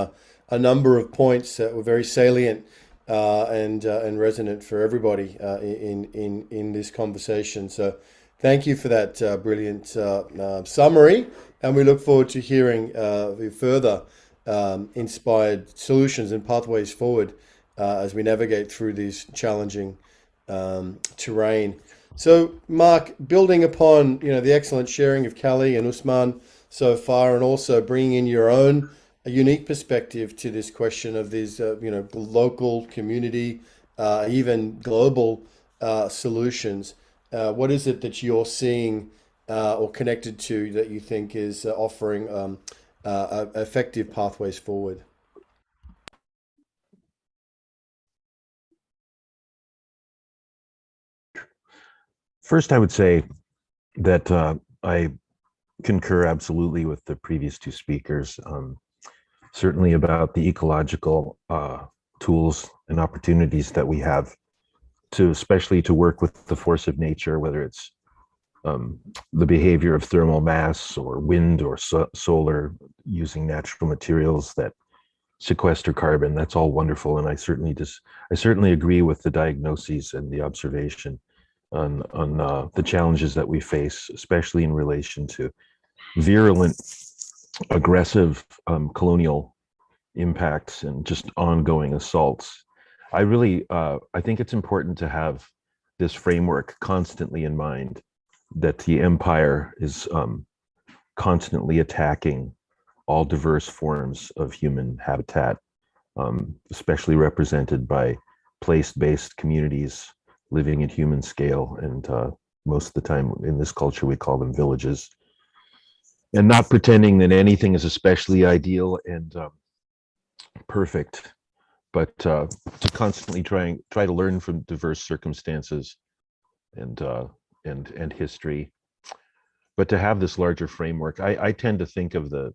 a number of points that were very salient and resonant for everybody in this conversation. So thank you for that brilliant summary. And we look forward to hearing further inspired solutions and pathways forward as we navigate through these challenging terrain. So, Mark, building upon the excellent sharing of Kelly and Ousmane so far, and also bringing in your own unique perspective to this question of these local, community, even global solutions. What is it that you're seeing or connected to that you think is offering effective pathways forward? First, I would say that I concur absolutely with the previous two speakers, certainly about the ecological tools and opportunities that we have especially to work with the force of nature, whether it's the behavior of thermal mass or wind or solar, using natural materials that sequester carbon. That's all wonderful, and I certainly agree with the diagnoses and the observation on the challenges that we face, especially in relation to virulent, aggressive colonial impacts and just ongoing assaults. I think it's important to have this framework constantly in mind, that the empire is constantly attacking all diverse forms of human habitat, especially represented by place-based communities living at human scale. And most of the time in this culture, we call them villages. And not pretending that anything is especially ideal and perfect, but to constantly try to learn from diverse circumstances and history, but to have this larger framework. I tend to think of the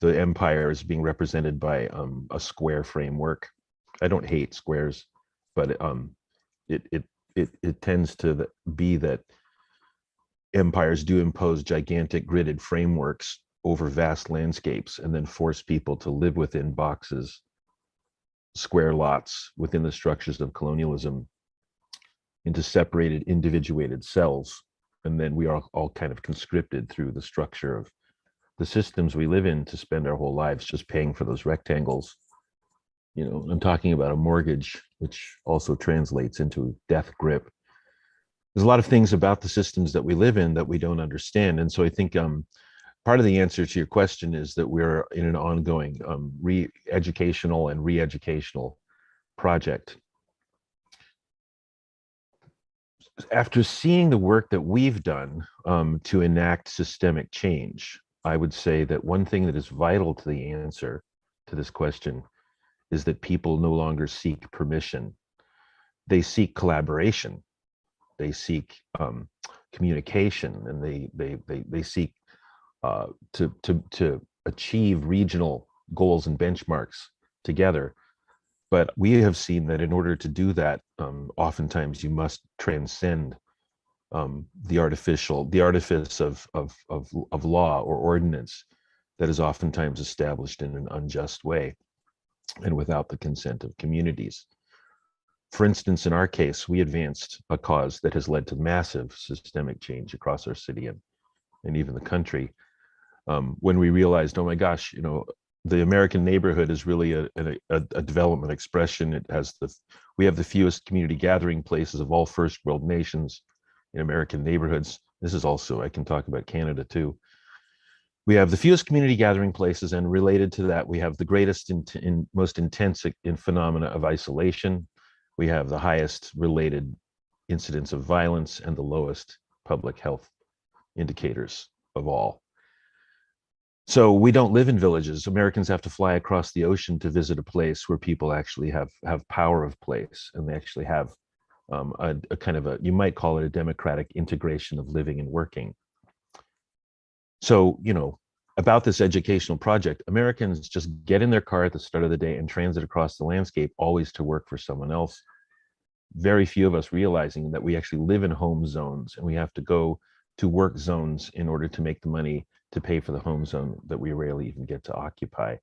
empire as being represented by a square framework. I don't hate squares, but it tends to be that empires do impose gigantic gridded frameworks over vast landscapes and then force people to live within boxes, square lots within the structures of colonialism, into separated, individuated cells. And then we are all kind of conscripted through the structure of the systems we live in to spend our whole lives just paying for those rectangles. You know, I'm talking about a mortgage, which also translates into death grip. There's a lot of things about the systems that we live in that we don't understand. And so I think part of the answer to your question is that we're in an ongoing educational and re-educational project. After seeing the work that we've done to enact systemic change, I would say that one thing that is vital to the answer to this question is that people no longer seek permission. They seek collaboration. They seek communication, and they seek to achieve regional goals and benchmarks together. But we have seen that in order to do that, oftentimes you must transcend the artifice of law or ordinance that is oftentimes established in an unjust way and without the consent of communities. For instance, in our case, we advanced a cause that has led to massive systemic change across our city and even the country. When we realized, oh my gosh, you know, the American neighborhood is really a development expression. We have the fewest community gathering places of all first world nations in American neighborhoods. This is also, I can talk about Canada too. We have the fewest community gathering places, and related to that, we have the greatest and most intense phenomena of isolation. We have the highest related incidence of violence and the lowest public health indicators of all. So we don't live in villages. Americans have to fly across the ocean to visit a place where people actually have power of place, and they actually have a kind of you might call it a democratic integration of living and working. So, you know, about this educational project, Americans just get in their car at the start of the day and transit across the landscape, always to work for someone else. Very few of us realizing that we actually live in home zones, and we have to go to work zones in order to make the money to pay for the home zone that we rarely even get to occupy,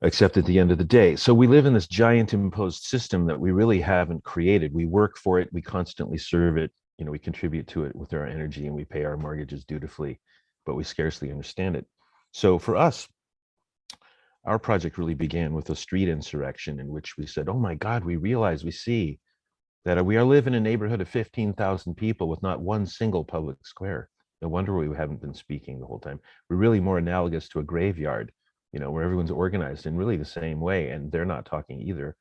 except at the end of the day. So we live in this giant imposed system that we really haven't created. We work for it, we constantly serve it, you know, we contribute to it with our energy, and we pay our mortgages dutifully, but we scarcely understand it. So for us, our project really began with a street insurrection in which we said, oh my God, we see that we are living in a neighborhood of 15,000 people with not one single public square. No wonder we haven't been speaking the whole time. We're really more analogous to a graveyard, you know, where everyone's organized in really the same way, and they're not talking either.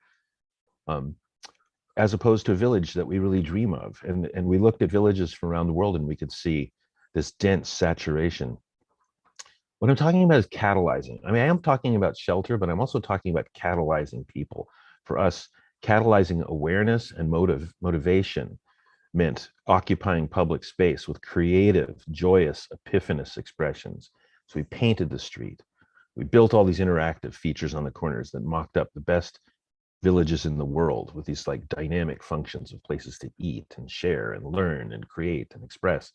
As opposed to a village that we really dream of. And we looked at villages from around the world, and we could see this dense saturation. What I'm talking about is catalyzing. I mean, I am talking about shelter, but I'm also talking about catalyzing people. For us, catalyzing awareness and motivation meant occupying public space with creative, joyous, epiphanous expressions. So we painted the street. We built all these interactive features on the corners that mocked up the best villages in the world with these like dynamic functions of places to eat and share and learn and create and express.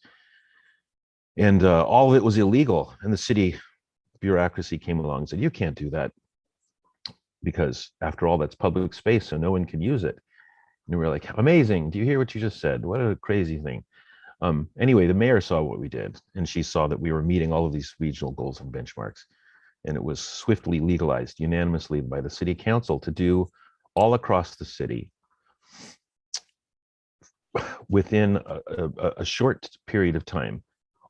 And all of it was illegal. And the city bureaucracy came along and said, you can't do that, because after all, that's public space, so no one can use it. And we were like, amazing. Do you hear what you just said? What a crazy thing. Anyway, the mayor saw what we did, and she saw that we were meeting all of these regional goals and benchmarks. And it was swiftly legalized unanimously by the city council to do all across the city within a short period of time,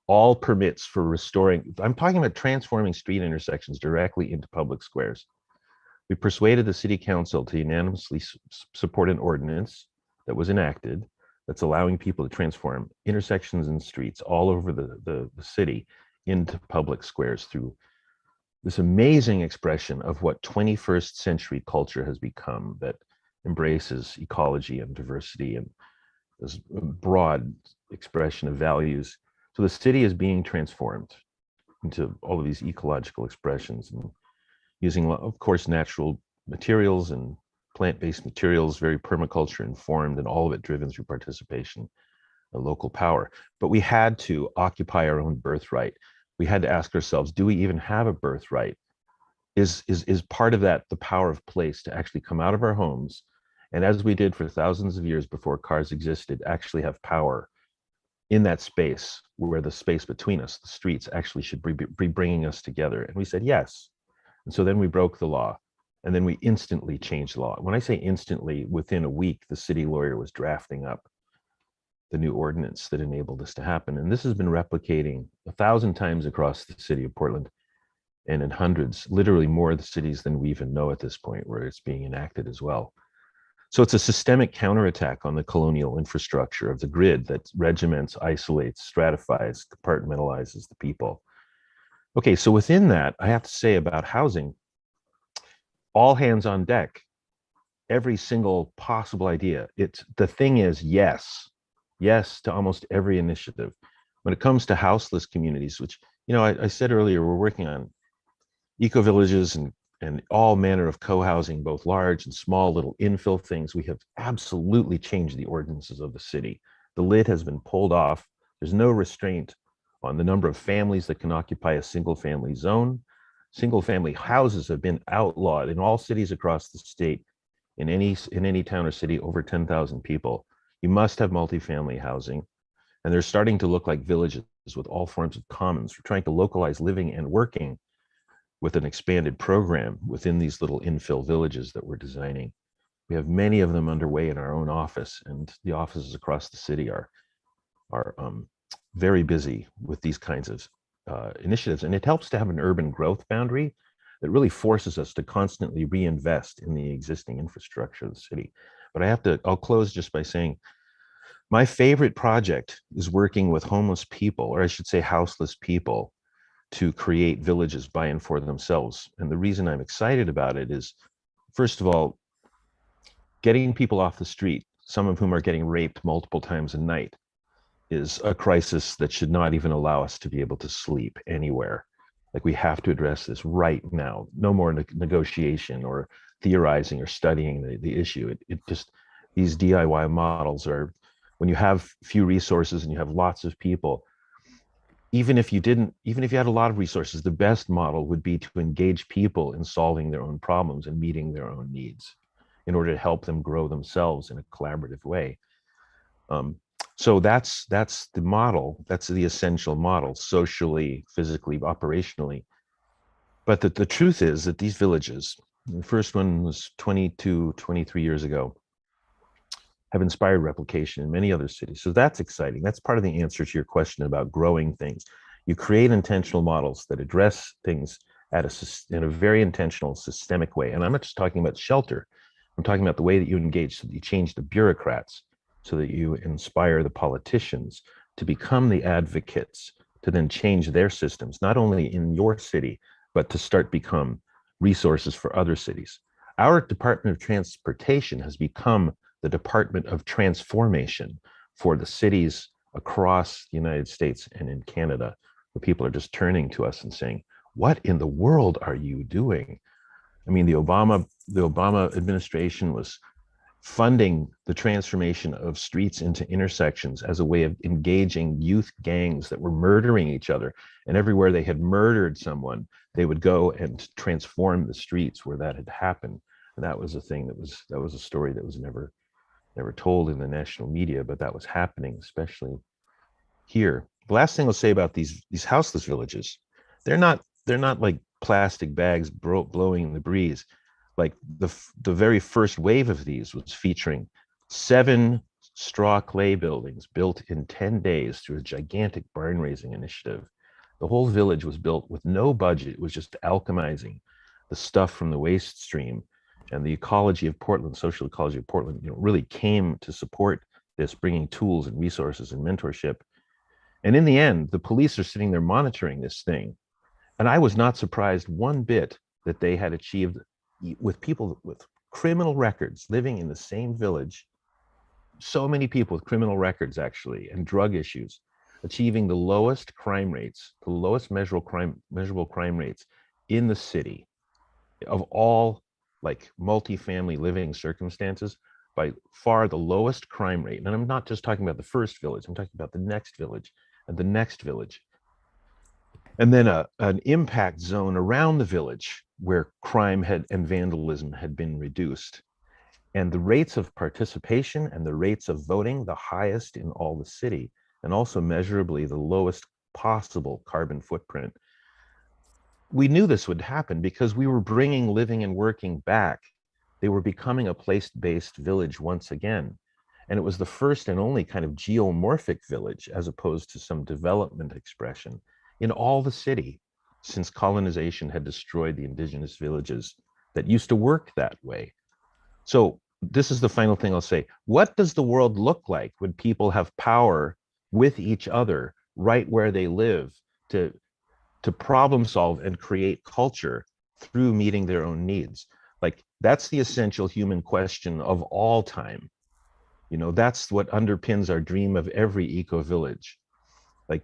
all permits for restoring, I'm talking about transforming street intersections directly into public squares. We persuaded the city council to unanimously support an ordinance that was enacted that's allowing people to transform intersections and streets all over the city into public squares through this amazing expression of what 21st century culture has become, that embraces ecology and diversity and this broad expression of values. So the city is being transformed into all of these ecological expressions, and using, of course, natural materials and plant-based materials, very permaculture informed, and all of it driven through participation and local power. But we had to occupy our own birthright. We had to ask ourselves, do we even have a birthright? Is part of that the power of place, to actually come out of our homes, and as we did for thousands of years before cars existed, actually have power in that space, where the space between us, the streets, actually should be bringing us together? And we said yes. And so then we broke the law, and then we instantly changed the law. When I say instantly, within a week, the city lawyer was drafting up the new ordinance that enabled this to happen. And this has been replicating 1,000 times across the city of Portland, and in hundreds, literally more of the cities than we even know at this point, where it's being enacted as well. So it's a systemic counterattack on the colonial infrastructure of the grid that regiments, isolates, stratifies, compartmentalizes the people. Okay, so within that, I have to say about housing, all hands on deck, every single possible idea. The thing is, yes to almost every initiative. When it comes to houseless communities, which, I said earlier, we're working on eco-villages and all manner of co-housing, both large and small little infill things. We have absolutely changed the ordinances of the city. The lid has been pulled off. There's no restraint on the number of families that can occupy a single family zone. Single family houses have been outlawed in all cities across the state. In any town or city over 10,000 people, you must have multifamily housing. And they're starting to look like villages with all forms of commons. We're trying to localize living and working with an expanded program within these little infill villages that we're designing. We have many of them underway in our own office, and the offices across the city are very busy with these kinds of initiatives. And it helps to have an urban growth boundary that really forces us to constantly reinvest in the existing infrastructure of the city. But I'll close just by saying, my favorite project is working with homeless people, or I should say houseless people, to create villages by and for themselves. And the reason I'm excited about it is, first of all, getting people off the street, some of whom are getting raped multiple times a night, is a crisis that should not even allow us to be able to sleep anywhere. Like, we have to address this right now. No more negotiation or theorizing or studying the issue. It just, these DIY models are, when you have few resources and you have lots of people, even if you had a lot of resources, the best model would be to engage people in solving their own problems and meeting their own needs in order to help them grow themselves in a collaborative way. So that's the model. That's the essential model, socially, physically, operationally. But the truth is that these villages, the first one was 22, 23 years ago, have inspired replication in many other cities. So that's exciting. That's part of the answer to your question about growing things. You create intentional models that address things in a very intentional, systemic way. And I'm not just talking about shelter. I'm talking about the way that you engage, so that you change the bureaucrats, so that you inspire the politicians to become the advocates, to then change their systems, not only in your city, but to start become resources for other cities. Our Department of Transportation has become the Department of Transformation for the cities across the United States and in Canada, where people are just turning to us and saying, what in the world are you doing? I mean, the Obama administration was funding the transformation of streets into intersections as a way of engaging youth gangs that were murdering each other. And everywhere they had murdered someone, they would go and transform the streets where that had happened. And that was a thing that was a story that was never told in the national media, but that was happening, especially here. The last thing I'll say about these houseless villages, they're not like plastic bags blowing in the breeze. Like the very first wave of these was featuring 7 straw clay buildings built in 10 days through a gigantic barn raising initiative. The whole village was built with no budget. It was just alchemizing the stuff from the waste stream And the ecology of Portland, social ecology of Portland, really came to support this, bringing tools and resources and mentorship. And in the end, the police are sitting there monitoring this thing. And I was not surprised one bit that they had achieved, with people with criminal records living in the same village, so many people with criminal records actually, and drug issues, achieving the lowest crime rates, the lowest measurable crime rates in the city of all like multifamily living circumstances, by far the lowest crime rate. And I'm not just talking about the first village, I'm talking about the next village and the next village. And then an impact zone around the village where crime and vandalism had been reduced. And the rates of participation and the rates of voting, the highest in all the city, and also measurably the lowest possible carbon footprint. We knew this would happen because we were bringing living and working back. They were becoming a place-based village once again. And it was the first and only kind of geomorphic village, as opposed to some development expression, in all the city, since colonization had destroyed the indigenous villages that used to work that way. So this is the final thing I'll say. What does the world look like when people have power with each other right where they live to problem solve and create culture through meeting their own needs? Like, that's the essential human question of all time. That's what underpins our dream of every eco-village. Like,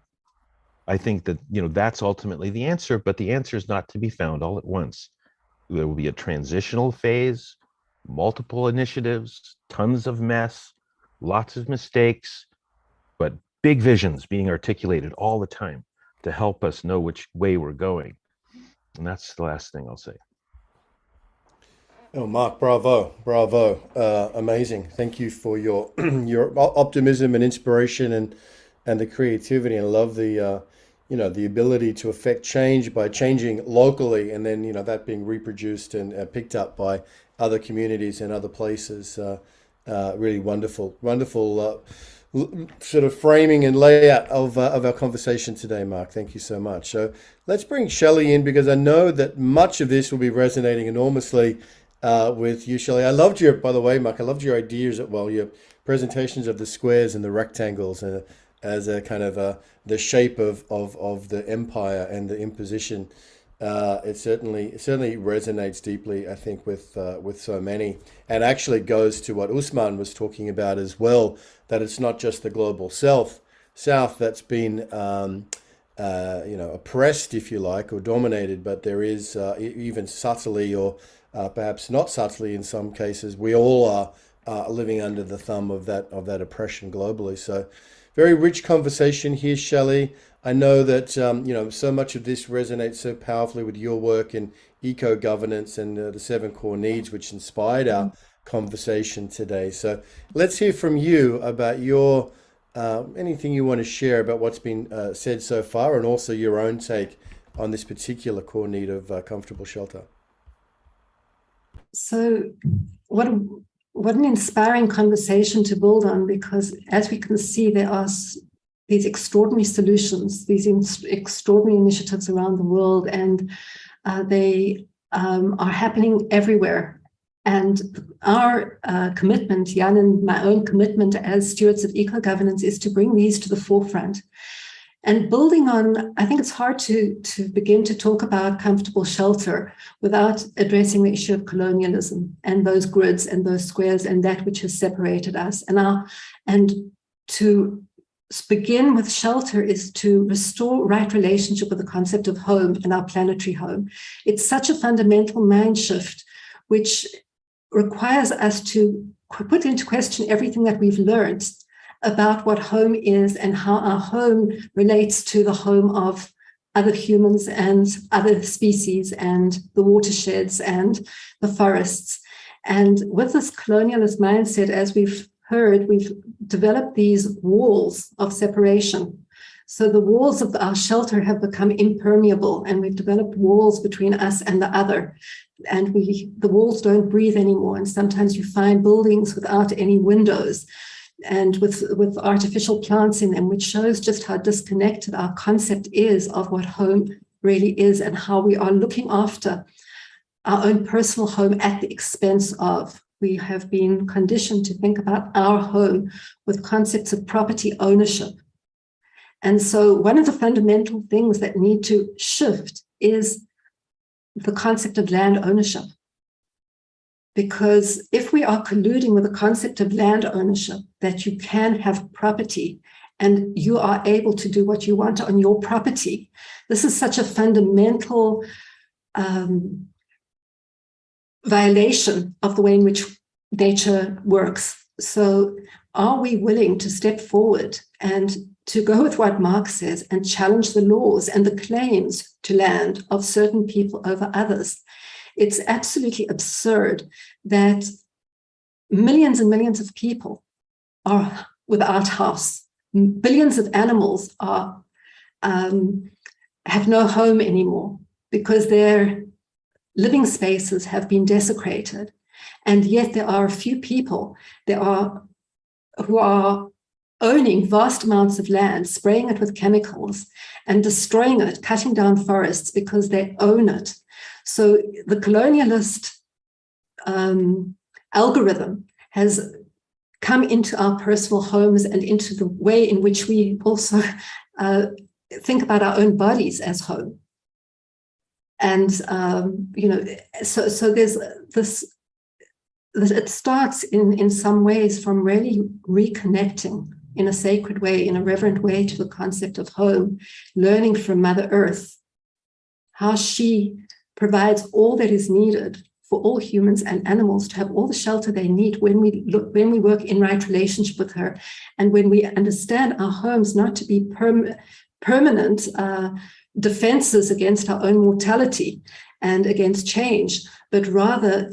I think that, that's ultimately the answer, but the answer is not to be found all at once. There will be a transitional phase, multiple initiatives, tons of mess, lots of mistakes, but big visions being articulated all the time to help us know which way we're going. And that's the last thing I'll say. Oh, Mark, bravo. Amazing. Thank you for your your optimism and inspiration and the creativity. And I love the the ability to affect change by changing locally, and then that being reproduced and picked up by other communities and other places. Really wonderful sort of framing and layout of our conversation today, Mark. Thank you so much. So let's bring Shelley in, because I know that much of this will be resonating enormously with you, Shelley. I loved by the way, Mark, I loved your ideas, your presentations of the squares and the rectangles as a kind of the shape of the empire and the imposition. It certainly resonates deeply, I think, with so many, and actually goes to what Ousmane was talking about as well, that it's not just the global south that's been oppressed, if you like, or dominated, but there is even subtly, or perhaps not subtly in some cases, we all are living under the thumb of that oppression globally. So very rich conversation here, Shelley. I know that so much of this resonates so powerfully with your work in eco-governance and the 7 core needs, which inspired our conversation today. So let's hear from you about your anything you want to share about what's been said so far, and also your own take on this particular core need of comfortable shelter. So what an inspiring conversation to build on, because as we can see, there are these extraordinary solutions, these extraordinary initiatives around the world, and they are happening everywhere. And our commitment, Jan and my own commitment as stewards of eco-governance, is to bring these to the forefront. And building on, I think it's hard to begin to talk about comfortable shelter without addressing the issue of colonialism and those grids and those squares and that which has separated us. And to begin with shelter is to restore right relationship with the concept of home and our planetary home. It's such a fundamental mind shift, which requires us to put into question everything that we've learned about what home is and how our home relates to the home of other humans and other species and the watersheds and the forests. And with this colonialist mindset, as we've heard, we've developed these walls of separation. So the walls of our shelter have become impermeable, and we've developed walls between us and the other. And the walls don't breathe anymore. And sometimes you find buildings without any windows and with artificial plants in them, which shows just how disconnected our concept is of what home really is and how we are looking after our own personal home at the expense of. We have been conditioned to think about our home with concepts of property ownership. And so one of the fundamental things that need to shift is the concept of land ownership. Because if we are colluding with the concept of land ownership, that you can have property and you are able to do what you want on your property, this is such a fundamental violation of the way in which nature works. So are we willing to step forward and to go with what Marx says and challenge the laws and the claims to land of certain people over others? It's absolutely absurd that millions and millions of people are without house. Billions of animals are have no home anymore because their living spaces have been desecrated. And yet there are a few people who are owning vast amounts of land, spraying it with chemicals and destroying it, cutting down forests because they own it. So the colonialist algorithm has come into our personal homes and into the way in which we also think about our own bodies as home. And, so there's this, it starts in some ways from really reconnecting in a sacred way, in a reverent way to the concept of home, learning from Mother Earth, how she provides all that is needed for all humans and animals to have all the shelter they need when we work in right relationship with her, and when we understand our homes not to be permanent defenses against our own mortality and against change, but rather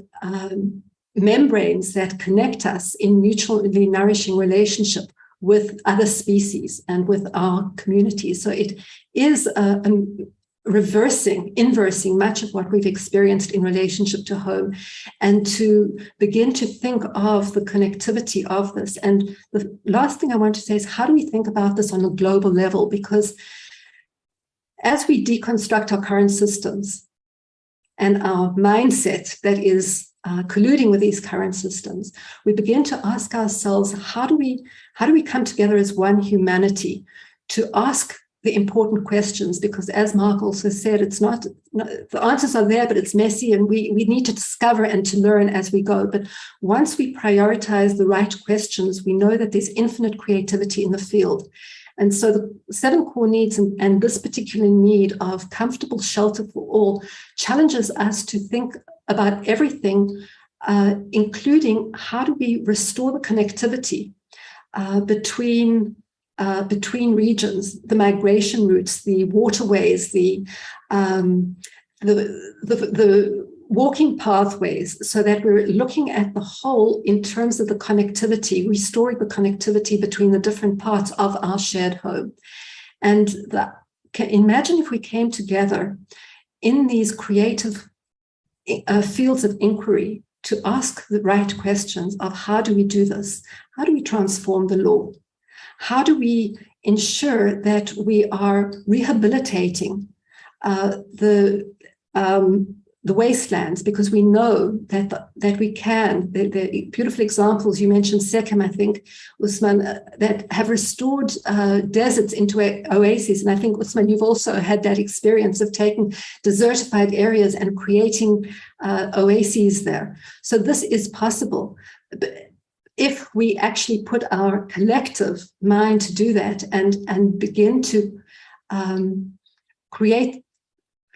membranes that connect us in mutually nourishing relationship with other species and with our communities. So it is inversing much of what we've experienced in relationship to home, and to begin to think of the connectivity of this. And the last thing I want to say is, how do we think about this on a global level? Because as we deconstruct our current systems and our mindset that is colluding with these current systems, we begin to ask ourselves, how do we come together as one humanity to ask the important questions? Because as Mark also said, it's not the answers are there, but it's messy, and we need to discover and to learn as we go. But once we prioritize the right questions, we know that there's infinite creativity in the field. And so the 7 core needs and this particular need of comfortable shelter for all challenges us to think about everything, including how do we restore the connectivity between regions, the migration routes, the waterways, the walking pathways, so that we're looking at the whole in terms of the connectivity, restoring the connectivity between the different parts of our shared home. And imagine if we came together in these creative fields of inquiry to ask the right questions of how do we do this? How do we transform the law? How do we ensure that we are rehabilitating the wastelands, because we know that we can. The beautiful examples you mentioned, Sekhem, I think, Ousmane, that have restored deserts into oases. And I think, Ousmane, you've also had that experience of taking desertified areas and creating oases there. So this is possible. But if we actually put our collective mind to do that and begin to create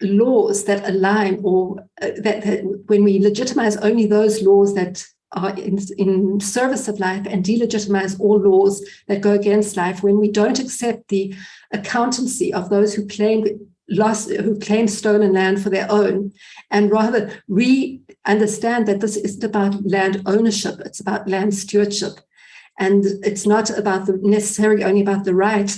laws that align, or that when we legitimize only those laws that are in service of life and delegitimize all laws that go against life, when we don't accept the accountancy of those who claim stolen land for their own, and rather understand that this isn't about land ownership, it's about land stewardship. And it's not about necessarily only about the right,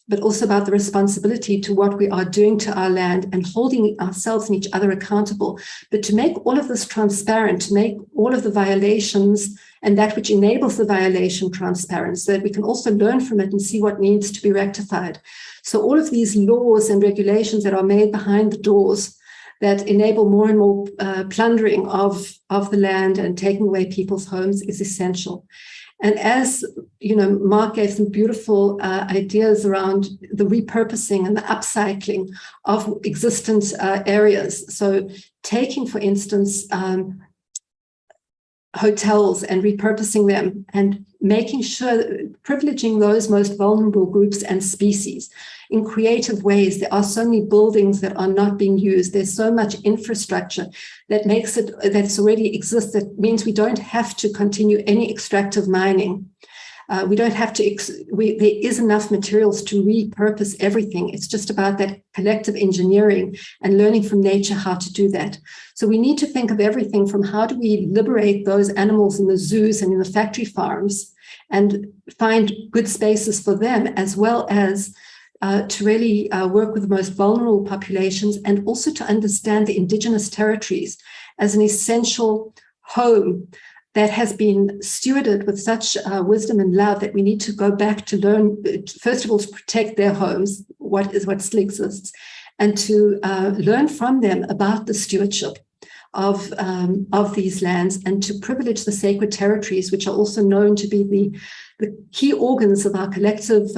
but also about the responsibility to what we are doing to our land and holding ourselves and each other accountable. But to make all of this transparent, to make all of the violations and that which enables the violation transparent, so that we can also learn from it and see what needs to be rectified. So all of these laws and regulations that are made behind the doors that enable more and more plundering of the land and taking away people's homes is essential. And as you know, Mark gave some beautiful ideas around the repurposing and the upcycling of existent areas. So taking, for instance, hotels and repurposing them and making sure, privileging those most vulnerable groups and species in creative ways. There are so many buildings that are not being used. There's so much infrastructure that makes it, that's already exists, that means we don't have to continue any extractive mining. We don't have to, there is enough materials to repurpose everything. It's just about that collective engineering and learning from nature how to do that. So we need to think of everything from how do we liberate those animals in the zoos and in the factory farms and find good spaces for them, as well as to really work with the most vulnerable populations, and also to understand the indigenous territories as an essential home that has been stewarded with such wisdom and love that we need to go back to learn, first of all, to protect their homes, what still exists, and to learn from them about the stewardship of these lands, and to privilege the sacred territories, which are also known to be the key organs of our collective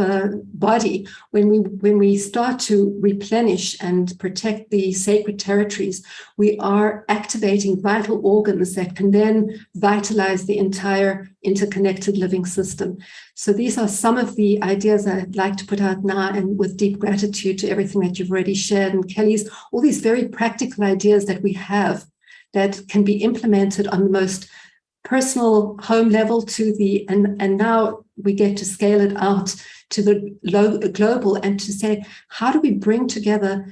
body. When we start to replenish and protect the sacred territories, we are activating vital organs that can then vitalize the entire interconnected living system. So these are some of the ideas I'd like to put out now, and with deep gratitude to everything that you've already shared, and Kelly's, all these very practical ideas that we have that can be implemented on the most personal home level to the, and now we get to scale it out to the global, and to say, how do we bring together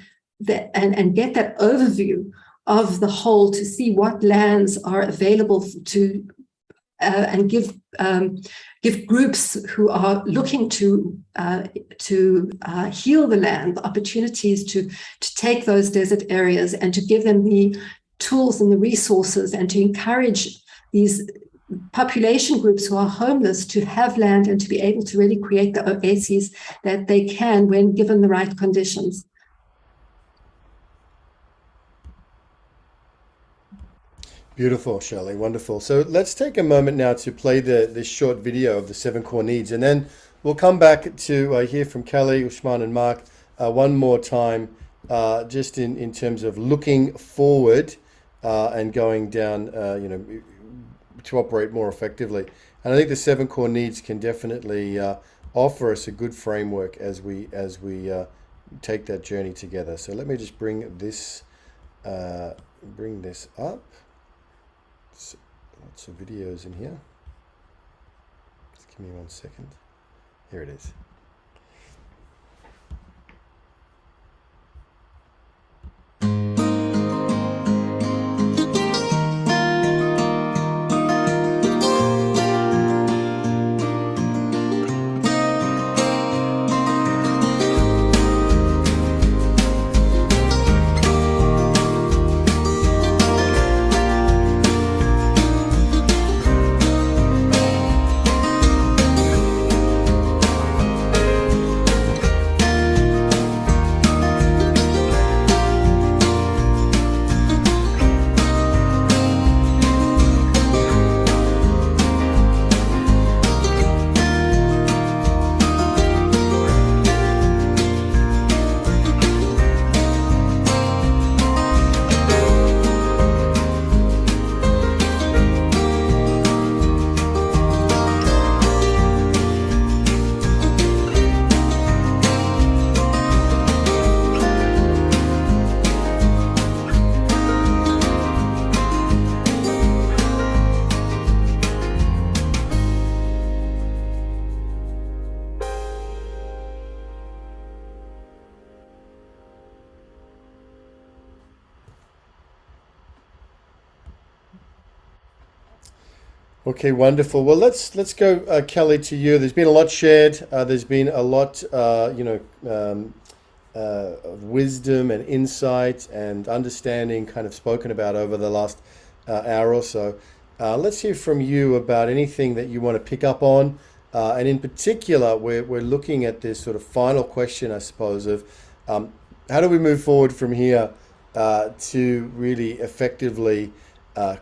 and get that overview of the whole, to see what lands are available to and give groups who are looking to heal the land the opportunities to take those desert areas and to give them the tools and the resources, and to encourage these population groups who are homeless to have land and to be able to really create the oases that they can when given the right conditions. Beautiful, Shelley, wonderful. So let's take a moment now to play this short video of the 7 core needs, and then we'll come back to hear from Kelly, Ousmane, and Mark one more time, just in terms of looking forward and going down, to operate more effectively. And I think the 7 core needs can definitely offer us a good framework as we take that journey together. So let me just bring this up. Lots of videos in here. Just give me 1 second. Here it is. Okay, wonderful. Well, let's go, Kelly, to you. There's been a lot shared. There's been a lot, of wisdom and insight and understanding kind of spoken about over the last hour or so. Let's hear from you about anything that you want to pick up on. And in particular, we're looking at this sort of final question, I suppose, of how do we move forward from here to really effectively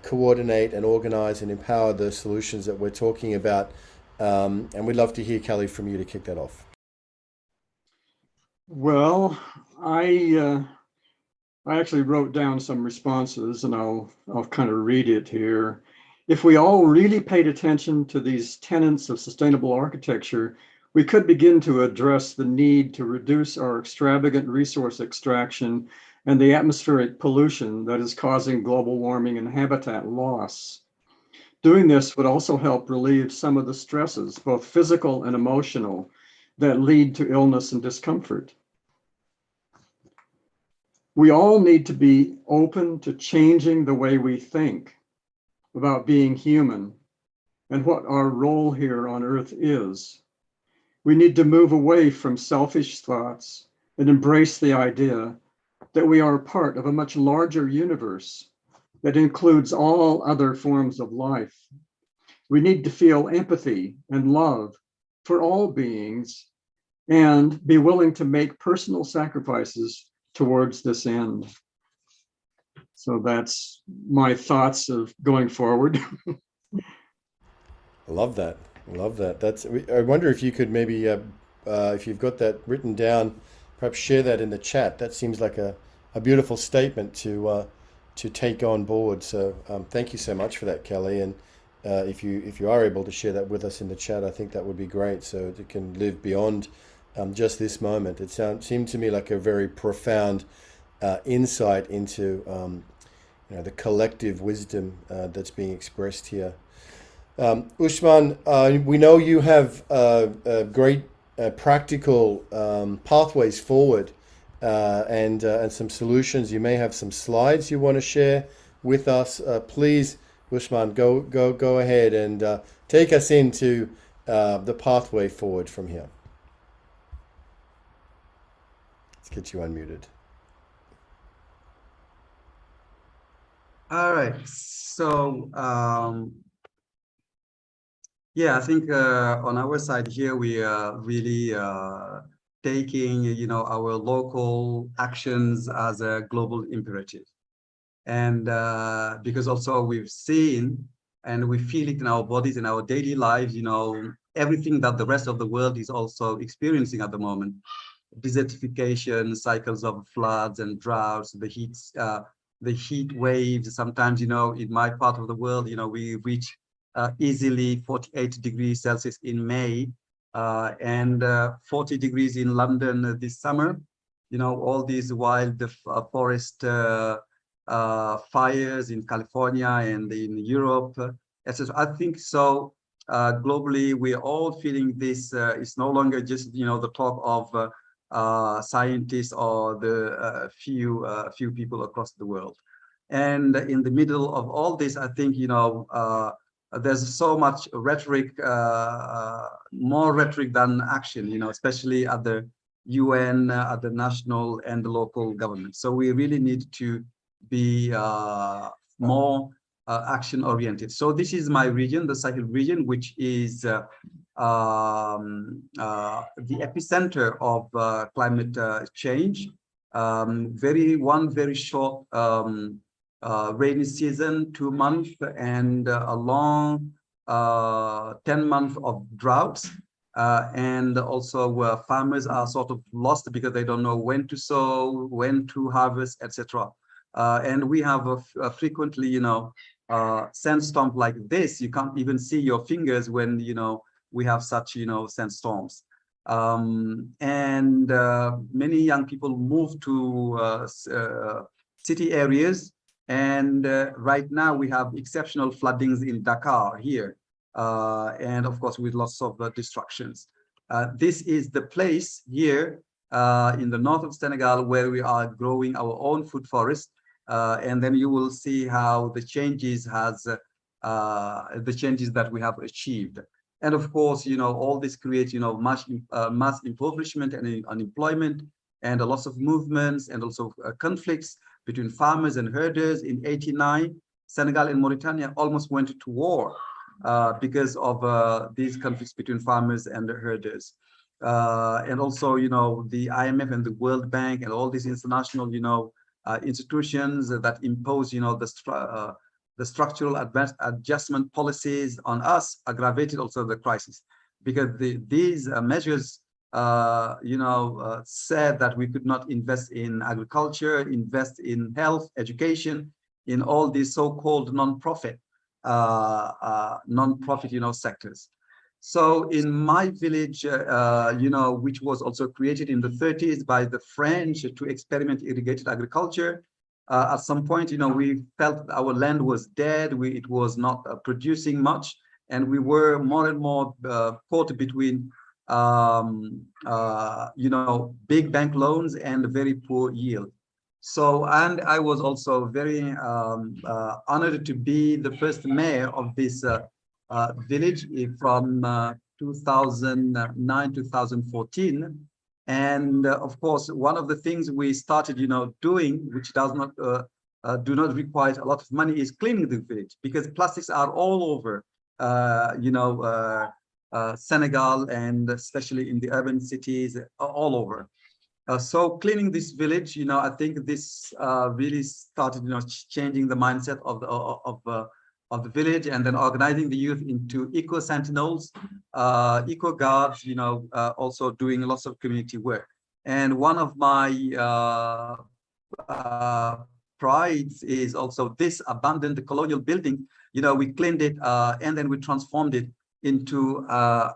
coordinate and organize and empower the solutions that we're talking about. And we'd love to hear, Kelly, from you to kick that off. Well, I actually wrote down some responses, and I'll kind of read it here. If we all really paid attention to these tenets of sustainable architecture, we could begin to address the need to reduce our extravagant resource extraction and the atmospheric pollution that is causing global warming and habitat loss. Doing this would also help relieve some of the stresses, both physical and emotional, that lead to illness and discomfort. We all need to be open to changing the way we think about being human and what our role here on Earth is. We need to move away from selfish thoughts and embrace the idea that we are part of a much larger universe that includes all other forms of life. We need to feel empathy and love for all beings and be willing to make personal sacrifices towards this end. So that's my thoughts of going forward. I love that. I love that. I wonder if you could maybe, if you've got that written down, perhaps share that in the chat. That seems like a beautiful statement to take on board. So thank you so much for that, Kelly. And if you are able to share that with us in the chat, I think that would be great. So it can live beyond just this moment. It seemed to me like a very profound insight into the collective wisdom that's being expressed here. Ousmane, we know you have great practical pathways forward and some solutions. You may have some slides you want to share with us. Please, Ousmane, go ahead and take us into the pathway forward from here. Let's get you unmuted. All right. So, yeah, I think on our side here, we are really taking, our local actions as a global imperative. And because also we've seen and we feel it in our bodies, in our daily lives, everything that the rest of the world is also experiencing at the moment. Desertification, cycles of floods and droughts, the heat waves. Sometimes, in my part of the world, we reach easily 48 degrees Celsius in May and 40 degrees in London this summer. All these wild forest fires in California and in Europe, etc. I think so. Globally, we're all feeling this. It's no longer just the talk of scientists or the few people across the world. And in the middle of all this, I think there's so much rhetoric, more rhetoric than action. Especially at the UN, at the national and the local government. So we really need to be more action oriented. So this is my region, the Sahel region, which is the epicenter of climate change. Very short rainy season, 2 months, and a long 10 months of droughts. And also farmers are sort of lost because they don't know when to sow, when to harvest, etc. And we have frequently, sandstorms like this. You can't even see your fingers when, we have such, sandstorms. And many young people move to city areas. And right now we have exceptional floodings in Dakar here. And of course, with lots of destructions. This is the place here in the north of Senegal where we are growing our own food forest. And then you will see how the changes that we have achieved. And of course, all this creates, mass impoverishment and unemployment and a loss of movements and also conflicts between farmers and herders. In '89, Senegal and Mauritania almost went to war because of these conflicts between farmers and the herders. And also, the IMF and the World Bank and all these international, institutions that impose, the structural adjustment policies on us aggravated also the crisis, because these measures, said that we could not invest in agriculture, invest in health, education, in all these so-called non-profit, sectors. So in my village, which was also created in the 30s by the French to experiment irrigated agriculture, at some point, we felt our land was dead. It was not producing much, and we were more and more caught between, big bank loans and very poor yield. So, and I was also very honored to be the first mayor of this village from 2009 2014. And of course, one of the things we started doing, which does not do not require a lot of money, is cleaning the village, because plastics are all over Senegal, and especially in the urban cities all over. So cleaning this village, I think this really started, changing the mindset of the village, and then organizing the youth into eco sentinels, eco guards, also doing lots of community work. And one of my prides is also this abandoned colonial building. We cleaned it and then we transformed it into a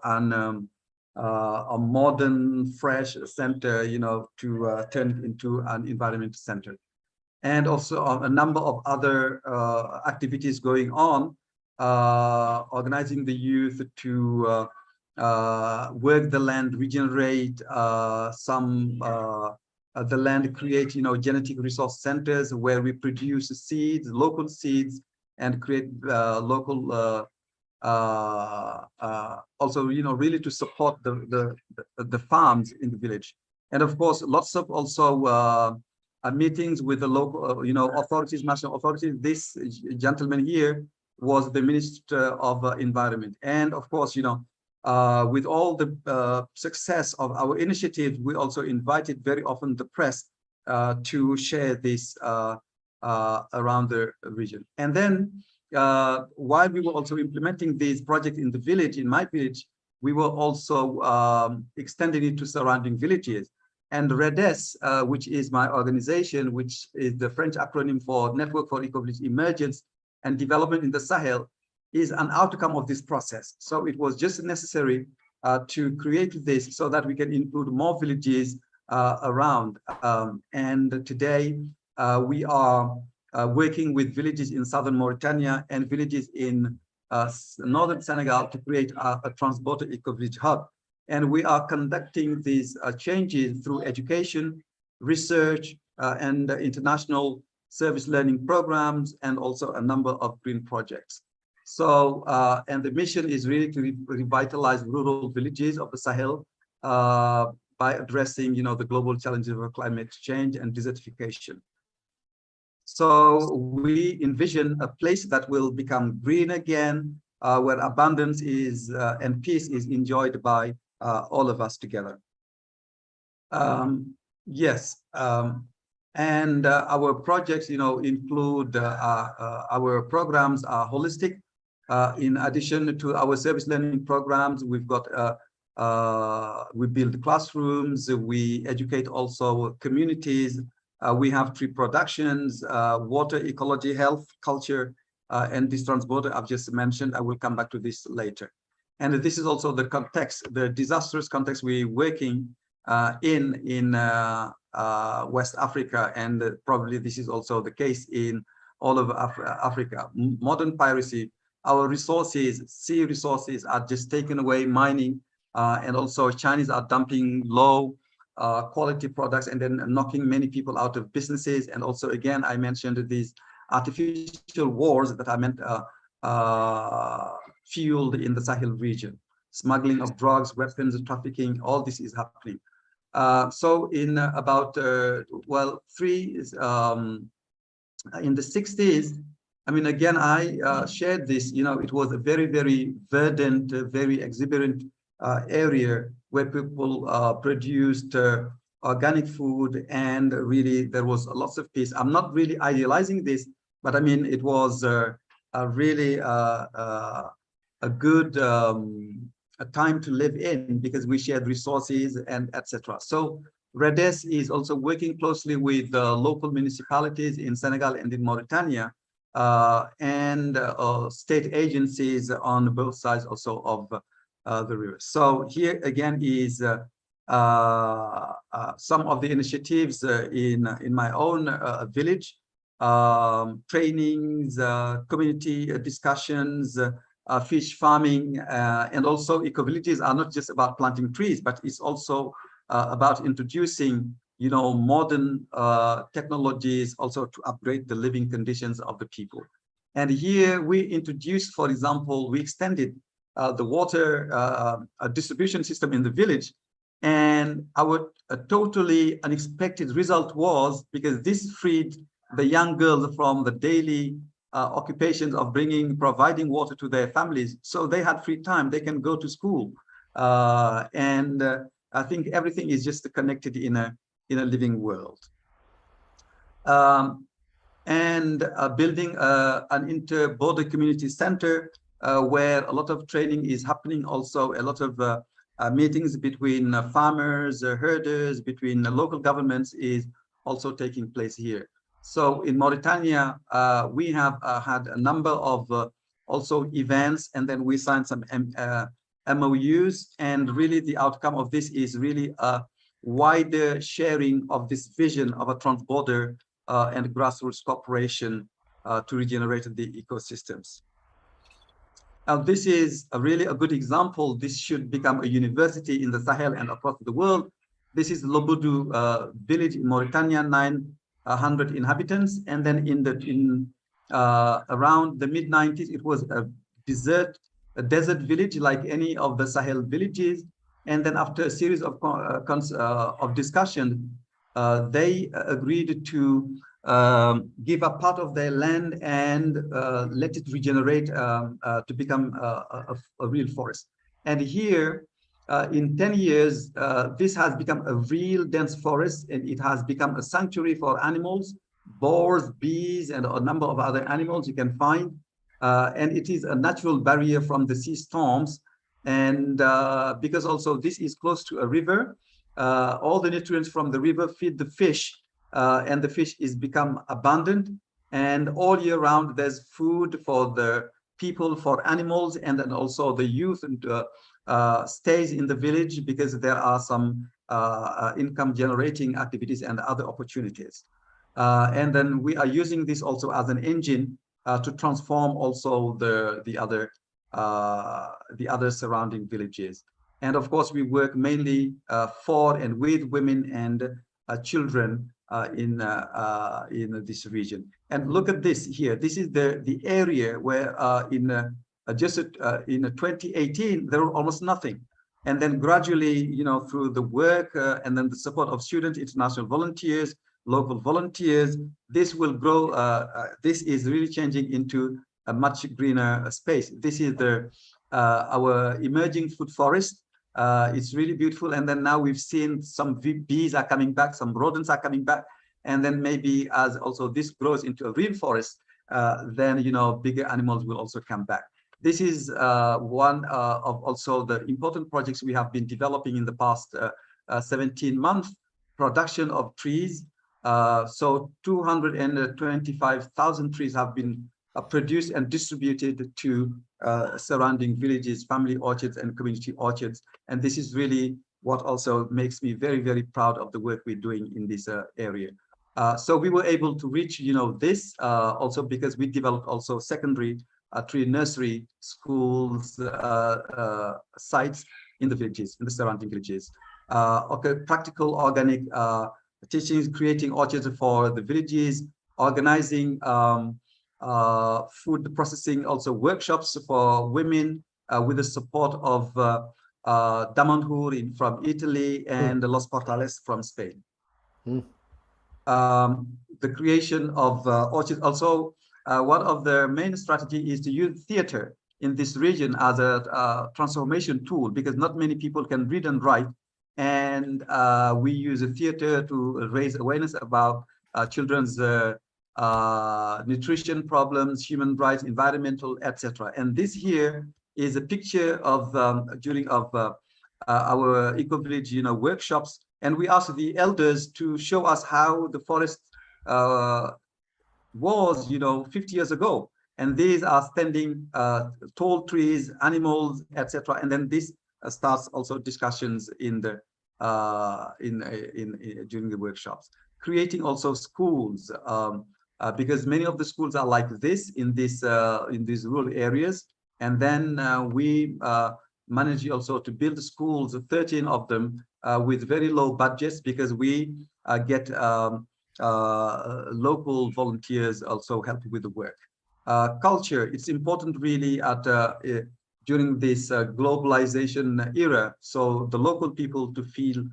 modern, fresh center, to turn it into an environmental center. And also a number of other activities going on, organizing the youth to work the land, regenerate the land, create, genetic resource centers where we produce seeds, local seeds, and create local also, really to support the farms in the village. And of course, lots of also meetings with the local, authorities, national authorities. This gentleman here was the Minister of Environment. And of course, with all the success of our initiative, we also invited very often the press to share this around the region. And then while we were also implementing this project in the village, in my village, we were also extending it to surrounding villages. And REDES, which is my organization, which is the French acronym for Network for Eco-Village Emergence and Development in the Sahel, is an outcome of this process. So it was just necessary to create this so that we can include more villages around. And today we are working with villages in southern Mauritania and villages in northern Senegal to create a transborder eco-village hub. And we are conducting these changes through education, research, and international service learning programs, and also a number of green projects. So, and the mission is really to revitalize rural villages of the Sahel by addressing, the global challenges of climate change and desertification. So we envision a place that will become green again, where abundance is and peace is enjoyed by all of us together. Yes, and our projects, include our programs are holistic. In addition to our service learning programs, we've got we build classrooms, we educate also communities. We have tree productions, water, ecology, health, culture, and this transborder I've just mentioned. I will come back to this later. And this is also the context, the disastrous context we're working in West Africa, and probably this is also the case in all of Africa. Modern piracy, our resources, sea resources are just taken away, mining, and also Chinese are dumping low quality products and then knocking many people out of businesses. And also, again, I mentioned these artificial wars that are meant fueled in the Sahel region. Smuggling of drugs, weapons, trafficking, all this is happening. So in about, in the 60s, I mean, again, I shared this, it was a very, very verdant, very exuberant area where people produced organic food, and really there was lots of peace. I'm not really idealizing this, but I mean, it was a really a good a time to live in, because we shared resources and etc. So REDES is also working closely with local municipalities in Senegal and in Mauritania, and state agencies on both sides also of the river. So here again is some of the initiatives in my own village, trainings, community discussions, fish farming, and also eco-villages are not just about planting trees, but it's also about introducing, you know, modern technologies also to upgrade the living conditions of the people. And here we introduced, for example, we extended the water distribution system in the village. And our totally unexpected result was, because this freed the young girls from the daily occupations of providing water to their families. So they had free time, they can go to school. I think everything is just connected in a living world. Building an inter-border community center where a lot of training is happening, also a lot of meetings between farmers, herders, between local governments is also taking place here. So in Mauritania, we have had a number of also events, and then we signed some MOUs, and really the outcome of this is really a wider sharing of this vision of a trans-border and grassroots cooperation to regenerate the ecosystems. Now, this is really a good example. This should become a university in the Sahel and across the world. This is Loboudou village in Mauritania, 900 inhabitants. And then around the mid-90s, it was a desert village like any of the Sahel villages. And then after a series of discussion, they agreed to give a part of their land and let it regenerate to become a real forest. And here, in 10 years, this has become a real dense forest, and it has become a sanctuary for animals, boars, bees, and a number of other animals you can find. And it is a natural barrier from the sea storms. And because also this is close to a river, all the nutrients from the river feed the fish, and the fish is become abundant. And all year round, there's food for the people, for animals, and then also the youth stays in the village because there are some income generating activities and other opportunities. And then we are using this also as an engine to transform also the other surrounding villages. And of course, we work mainly for and with women and children in this region. And look at this here. This is the area where in 2018 there was almost nothing, and then gradually, you know, through the work and then the support of students, international volunteers, local volunteers, this will grow. This is really changing into a much greener space. This is our emerging food forest. It's really beautiful. And then now we've seen some bees are coming back, some rodents are coming back. And then maybe as also this grows into a real forest, then, you know, bigger animals will also come back. This is one of also the important projects we have been developing in the past 17 months, production of trees. So 225,000 trees have been produced and distributed to surrounding villages, family orchards, and community orchards. And this is really what also makes me very, very proud of the work we're doing in this area. So we were able to reach, you know, this also because we developed also secondary tree nursery schools sites in the villages, in the surrounding villages. Okay, practical organic teachings, creating orchards for the villages, organizing food processing, also workshops for women with the support of Damanhur from Italy and Los Portales from Spain. The creation of orchards. Also, one of the main strategy is to use theater in this region as a transformation tool, because not many people can read and write. And and we use a theater to raise awareness about children's nutrition problems, human rights, environmental, etc. And this here is a picture of during our eco-village, workshops, and we asked the elders to show us how the forest was, 50 years ago. And these are standing tall trees, animals, etc. And then this starts also discussions in the during the workshops. Creating also schools, because many of the schools are like this in these rural areas. And then we manage also to build schools, 13 of them, with very low budgets, because we get local volunteers also help with the work. Culture, it's important really at during this globalization era, so the local people to feel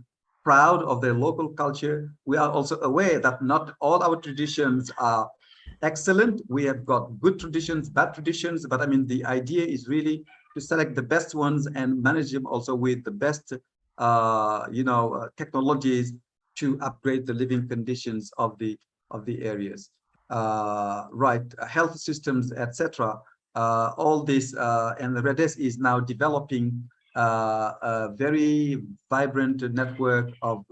proud of their local culture. We are also aware that not all our traditions are excellent. We have got good traditions, bad traditions, but I mean, the idea is really to select the best ones and manage them also with the best, technologies to upgrade the living conditions of the areas. Health systems, etc. All this, and the REDES is now developing a very vibrant network of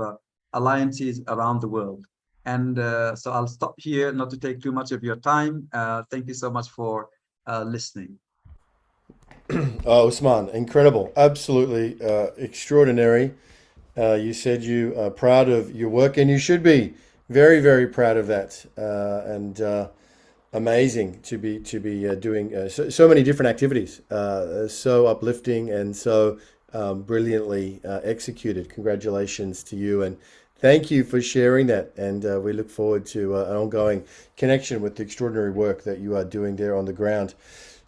alliances around the world. And so I'll stop here, not to take too much of your time. Thank you so much for listening. Oh, Ousmane, incredible, absolutely extraordinary. You said you are proud of your work, and you should be very, very proud of that. And amazing to be doing so many different activities, so uplifting and so brilliantly executed. Congratulations to you, and thank you for sharing that. And we look forward to an ongoing connection with the extraordinary work that you are doing there on the ground.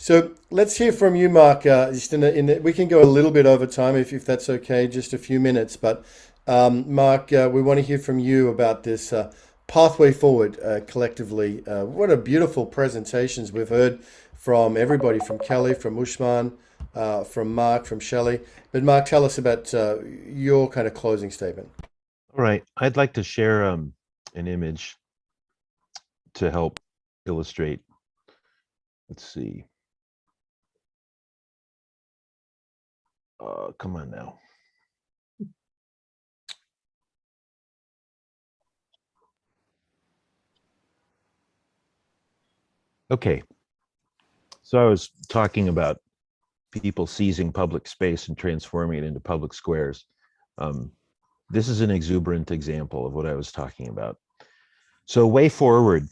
So let's hear from you, Mark. Just we can go a little bit over time if that's okay, just a few minutes. But Mark, we want to hear from you about this pathway forward collectively. What a beautiful presentations we've heard from everybody, from Kelly, from Ousmane, from Mark, from Shelley. But Mark, tell us about your kind of closing statement. All right. I'd like to share an image to help illustrate. Let's see. Come on now. Okay. So I was talking about people seizing public space and transforming it into public squares. This is an exuberant example of what I was talking about. So way forward,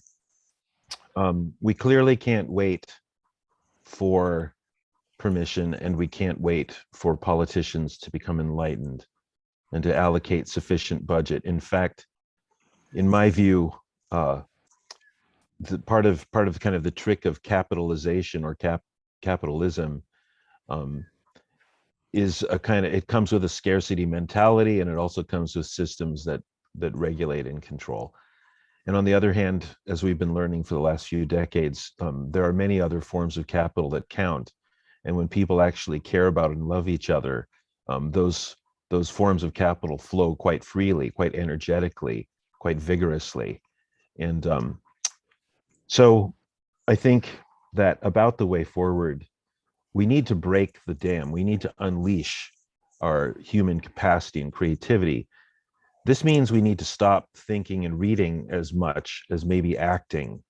we clearly can't wait for permission, and we can't wait for politicians to become enlightened and to allocate sufficient budget. In fact, in my view, the part of kind of the trick of capitalization or capitalism is a kind of, it comes with a scarcity mentality, and it also comes with systems that regulate and control. And on the other hand, as we've been learning for the last few decades, there are many other forms of capital that count. And when people actually care about and love each other, those forms of capital flow quite freely, quite energetically, quite vigorously. And so I think that about the way forward, we need to break the dam. We need to unleash our human capacity and creativity. This means we need to stop thinking and reading as much as maybe acting.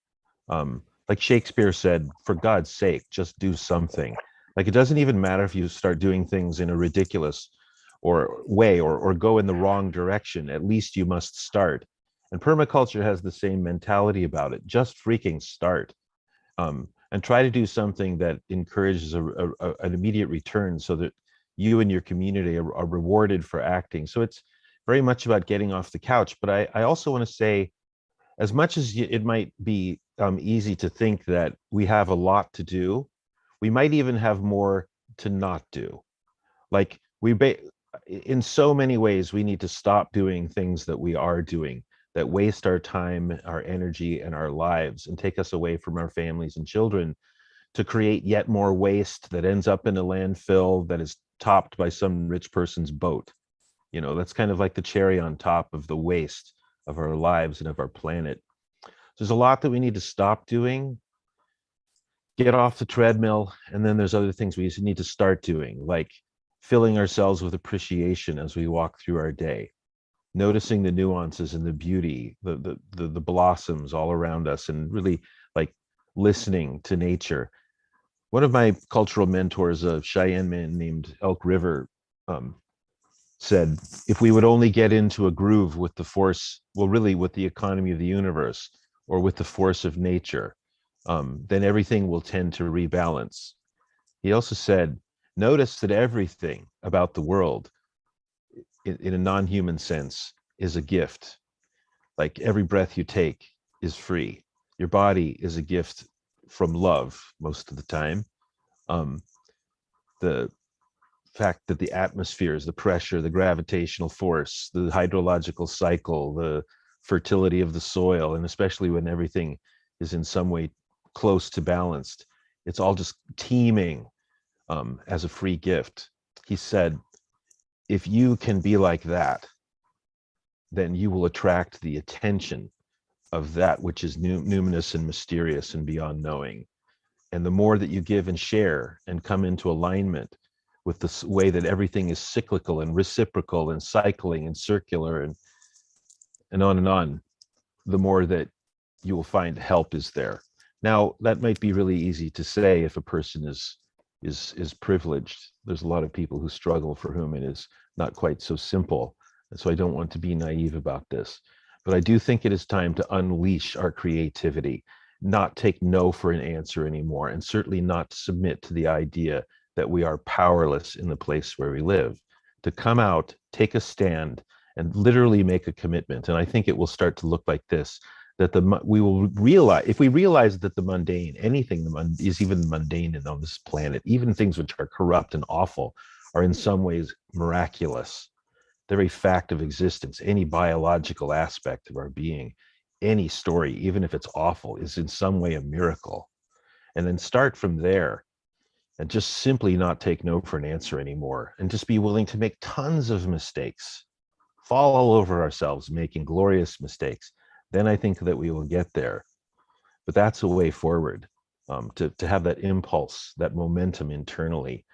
Like Shakespeare said, for God's sake, just do something. Like, it doesn't even matter if you start doing things in a ridiculous way or go in the wrong direction. At least you must start. And permaculture has the same mentality about it. Just freaking start. And try to do something that encourages an immediate return, so that you and your community are rewarded for acting. So it's very much about getting off the couch. But I also want to say, as much as it might be easy to think that we have a lot to do, we might even have more to not do. Like, in so many ways, we need to stop doing things that we are doing, that waste our time, our energy, and our lives, and take us away from our families and children, to create yet more waste that ends up in a landfill that is topped by some rich person's boat. You know, that's kind of like the cherry on top of the waste of our lives and of our planet. There's a lot that we need to stop doing, get off the treadmill, and then there's other things we need to start doing, like filling ourselves with appreciation as we walk through our day, noticing the nuances and the beauty, the blossoms all around us, and really like listening to nature. One of my cultural mentors, a Cheyenne man named Elk River, said, if we would only get into a groove with the force, well, really with the economy of the universe or with the force of nature, then everything will tend to rebalance. He also said, notice that everything about the world in a non-human sense is a gift. Like every breath you take is free. Your body is a gift from love most of the time. The fact that the atmospheres, the pressure, the gravitational force, the hydrological cycle, the fertility of the soil, and especially when everything is in some way close to balanced, it's all just teeming as a free gift. He said, if you can be like that, then you will attract the attention of that which is numinous and mysterious and beyond knowing. And the more that you give and share and come into alignment with the way that everything is cyclical and reciprocal and cycling and circular and on, the more that you will find help is there. Now, that might be really easy to say if a person is privileged. There's a lot of people who struggle for whom it is not quite so simple. And so I don't want to be naive about this. But I do think it is time to unleash our creativity, not take no for an answer anymore, and certainly not submit to the idea that we are powerless in the place where we live. To come out, take a stand, and literally make a commitment. And I think it will start to look like this, that we will realize, if we realize that the mundane, anything is even mundane on this planet, even things which are corrupt and awful, are in some ways miraculous. The very fact of existence, any biological aspect of our being, any story, even if it's awful, is in some way a miracle. And then start from there and just simply not take no for an answer anymore, and just be willing to make tons of mistakes, fall all over ourselves, making glorious mistakes. Then I think that we will get there. But that's a way forward, to have that impulse, that momentum internally,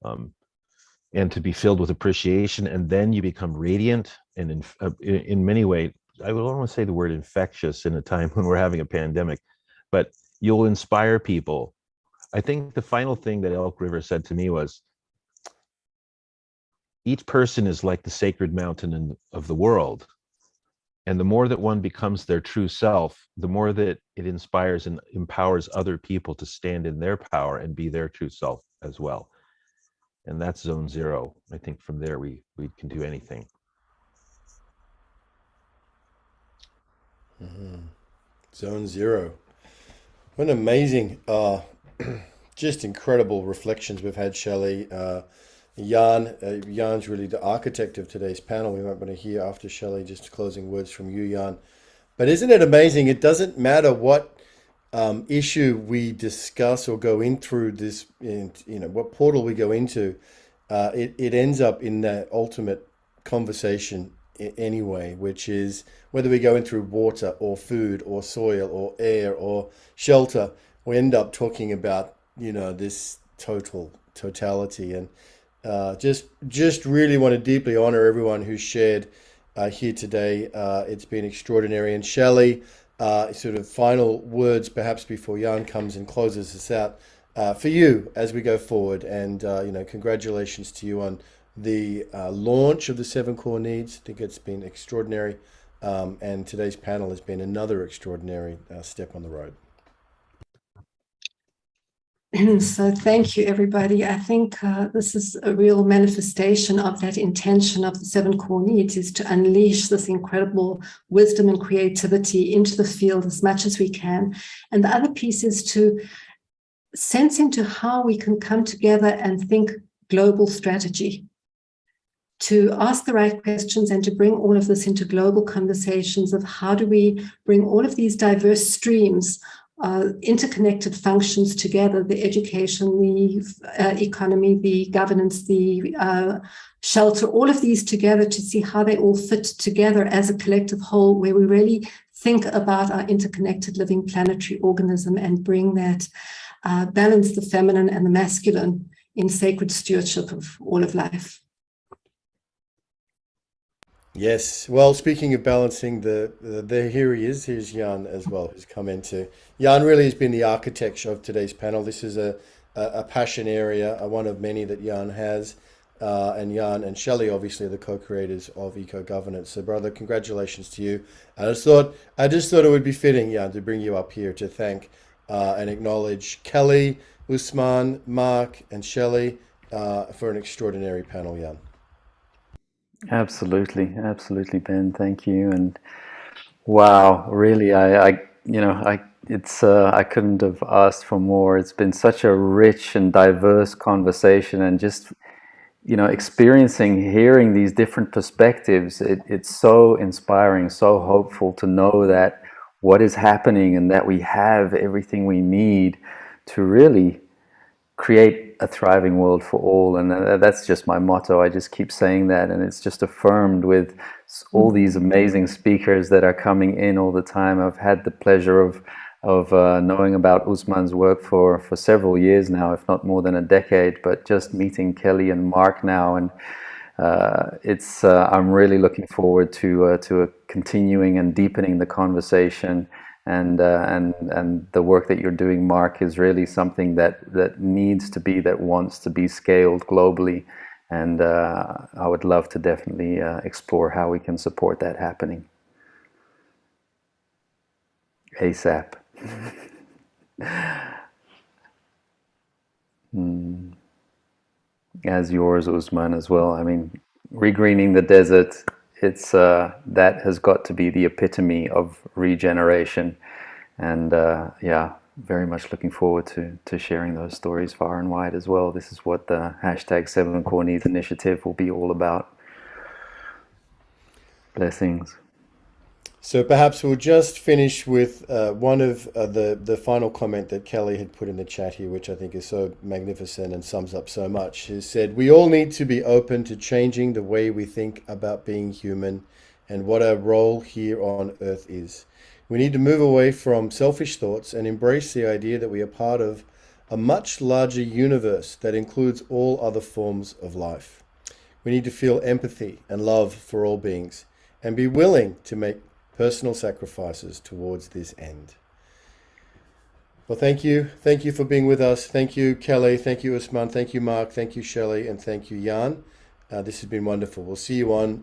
and to be filled with appreciation. And then you become radiant and in many ways, I don't want to say the word infectious in a time when we're having a pandemic, but you'll inspire people. I think the final thing that Elk River said to me was, each person is like the sacred mountain of the world. And the more that one becomes their true self, the more that it inspires and empowers other people to stand in their power and be their true self as well. And that's zone zero. I think from there we can do anything. Zone zero. What an amazing, just incredible reflections we've had, Shelley. Jan's really the architect of today's panel. We might want to hear after Shelley just closing words from you, Jan. But isn't it amazing? It doesn't matter what issue we discuss or go in through this, what portal we go into, it ends up in that ultimate conversation anyway, which is whether we go in through water or food or soil or air or shelter, we end up talking about, this totality. And just really want to deeply honor everyone who shared here today. It's been extraordinary. And Shelley, sort of final words perhaps before Jan comes and closes us out for you as we go forward. And congratulations to you on the launch of the 7 Core Needs. I think it's been extraordinary, and today's panel has been another extraordinary step on the road. So thank you, everybody. I think this is a real manifestation of that intention of the 7 Core Needs, is to unleash this incredible wisdom and creativity into the field as much as we can. And the other piece is to sense into how we can come together and think global strategy, to ask the right questions and to bring all of this into global conversations of how do we bring all of these diverse streams interconnected functions together, the education, the economy, the governance, the shelter, all of these together to see how they all fit together as a collective whole, where we really think about our interconnected living planetary organism and bring that balance the feminine and the masculine in sacred stewardship of all of life. Yes. Well, speaking of balancing the here he is. Here's Jan as well, who's come into. Jan really has been the architect of today's panel. This is a passion area, one of many that Jan has. And Jan and Shelley, obviously, are the co-creators of Eco Governance. So, brother, congratulations to you. I just thought it would be fitting, Jan, to bring you up here to thank and acknowledge Kelly, Ousmane, Mark, and Shelley for an extraordinary panel, Jan. Absolutely, Ben. Thank you. And wow, really, I couldn't have asked for more. It's been such a rich and diverse conversation, and just hearing these different perspectives. It's so inspiring, so hopeful to know that what is happening and that we have everything we need to really create a thriving world for all. And that's just my motto. I just keep saying that, and it's just affirmed with all these amazing speakers that are coming in all the time. I've had the pleasure of knowing about Ousmane's work for several years now, if not more than a decade, but just meeting Kelly and Mark now, and I'm really looking forward to a continuing and deepening the conversation. And the work that you're doing, Mark, is really something that needs to be, that wants to be scaled globally. And I would love to definitely explore how we can support that happening ASAP. As yours, Ousmane, as well. I mean, regreening the desert, it's that has got to be the epitome of regeneration. And yeah, very much looking forward to sharing those stories far and wide as well. This is what the hashtag 7 Core Needs initiative will be all about. Blessings. So perhaps we'll just finish with one of the final comment that Kelly had put in the chat here, which I think is so magnificent and sums up so much. She said, "We all need to be open to changing the way we think about being human and what our role here on Earth is. We need to move away from selfish thoughts and embrace the idea that we are part of a much larger universe that includes all other forms of life. We need to feel empathy and love for all beings and be willing to make personal sacrifices towards this end." Well, thank you. Thank you for being with us. Thank you, Kelly. Thank you, Ousmane. Thank you, Mark. Thank you, Shelley. And thank you, Jan. This has been wonderful. We'll see you on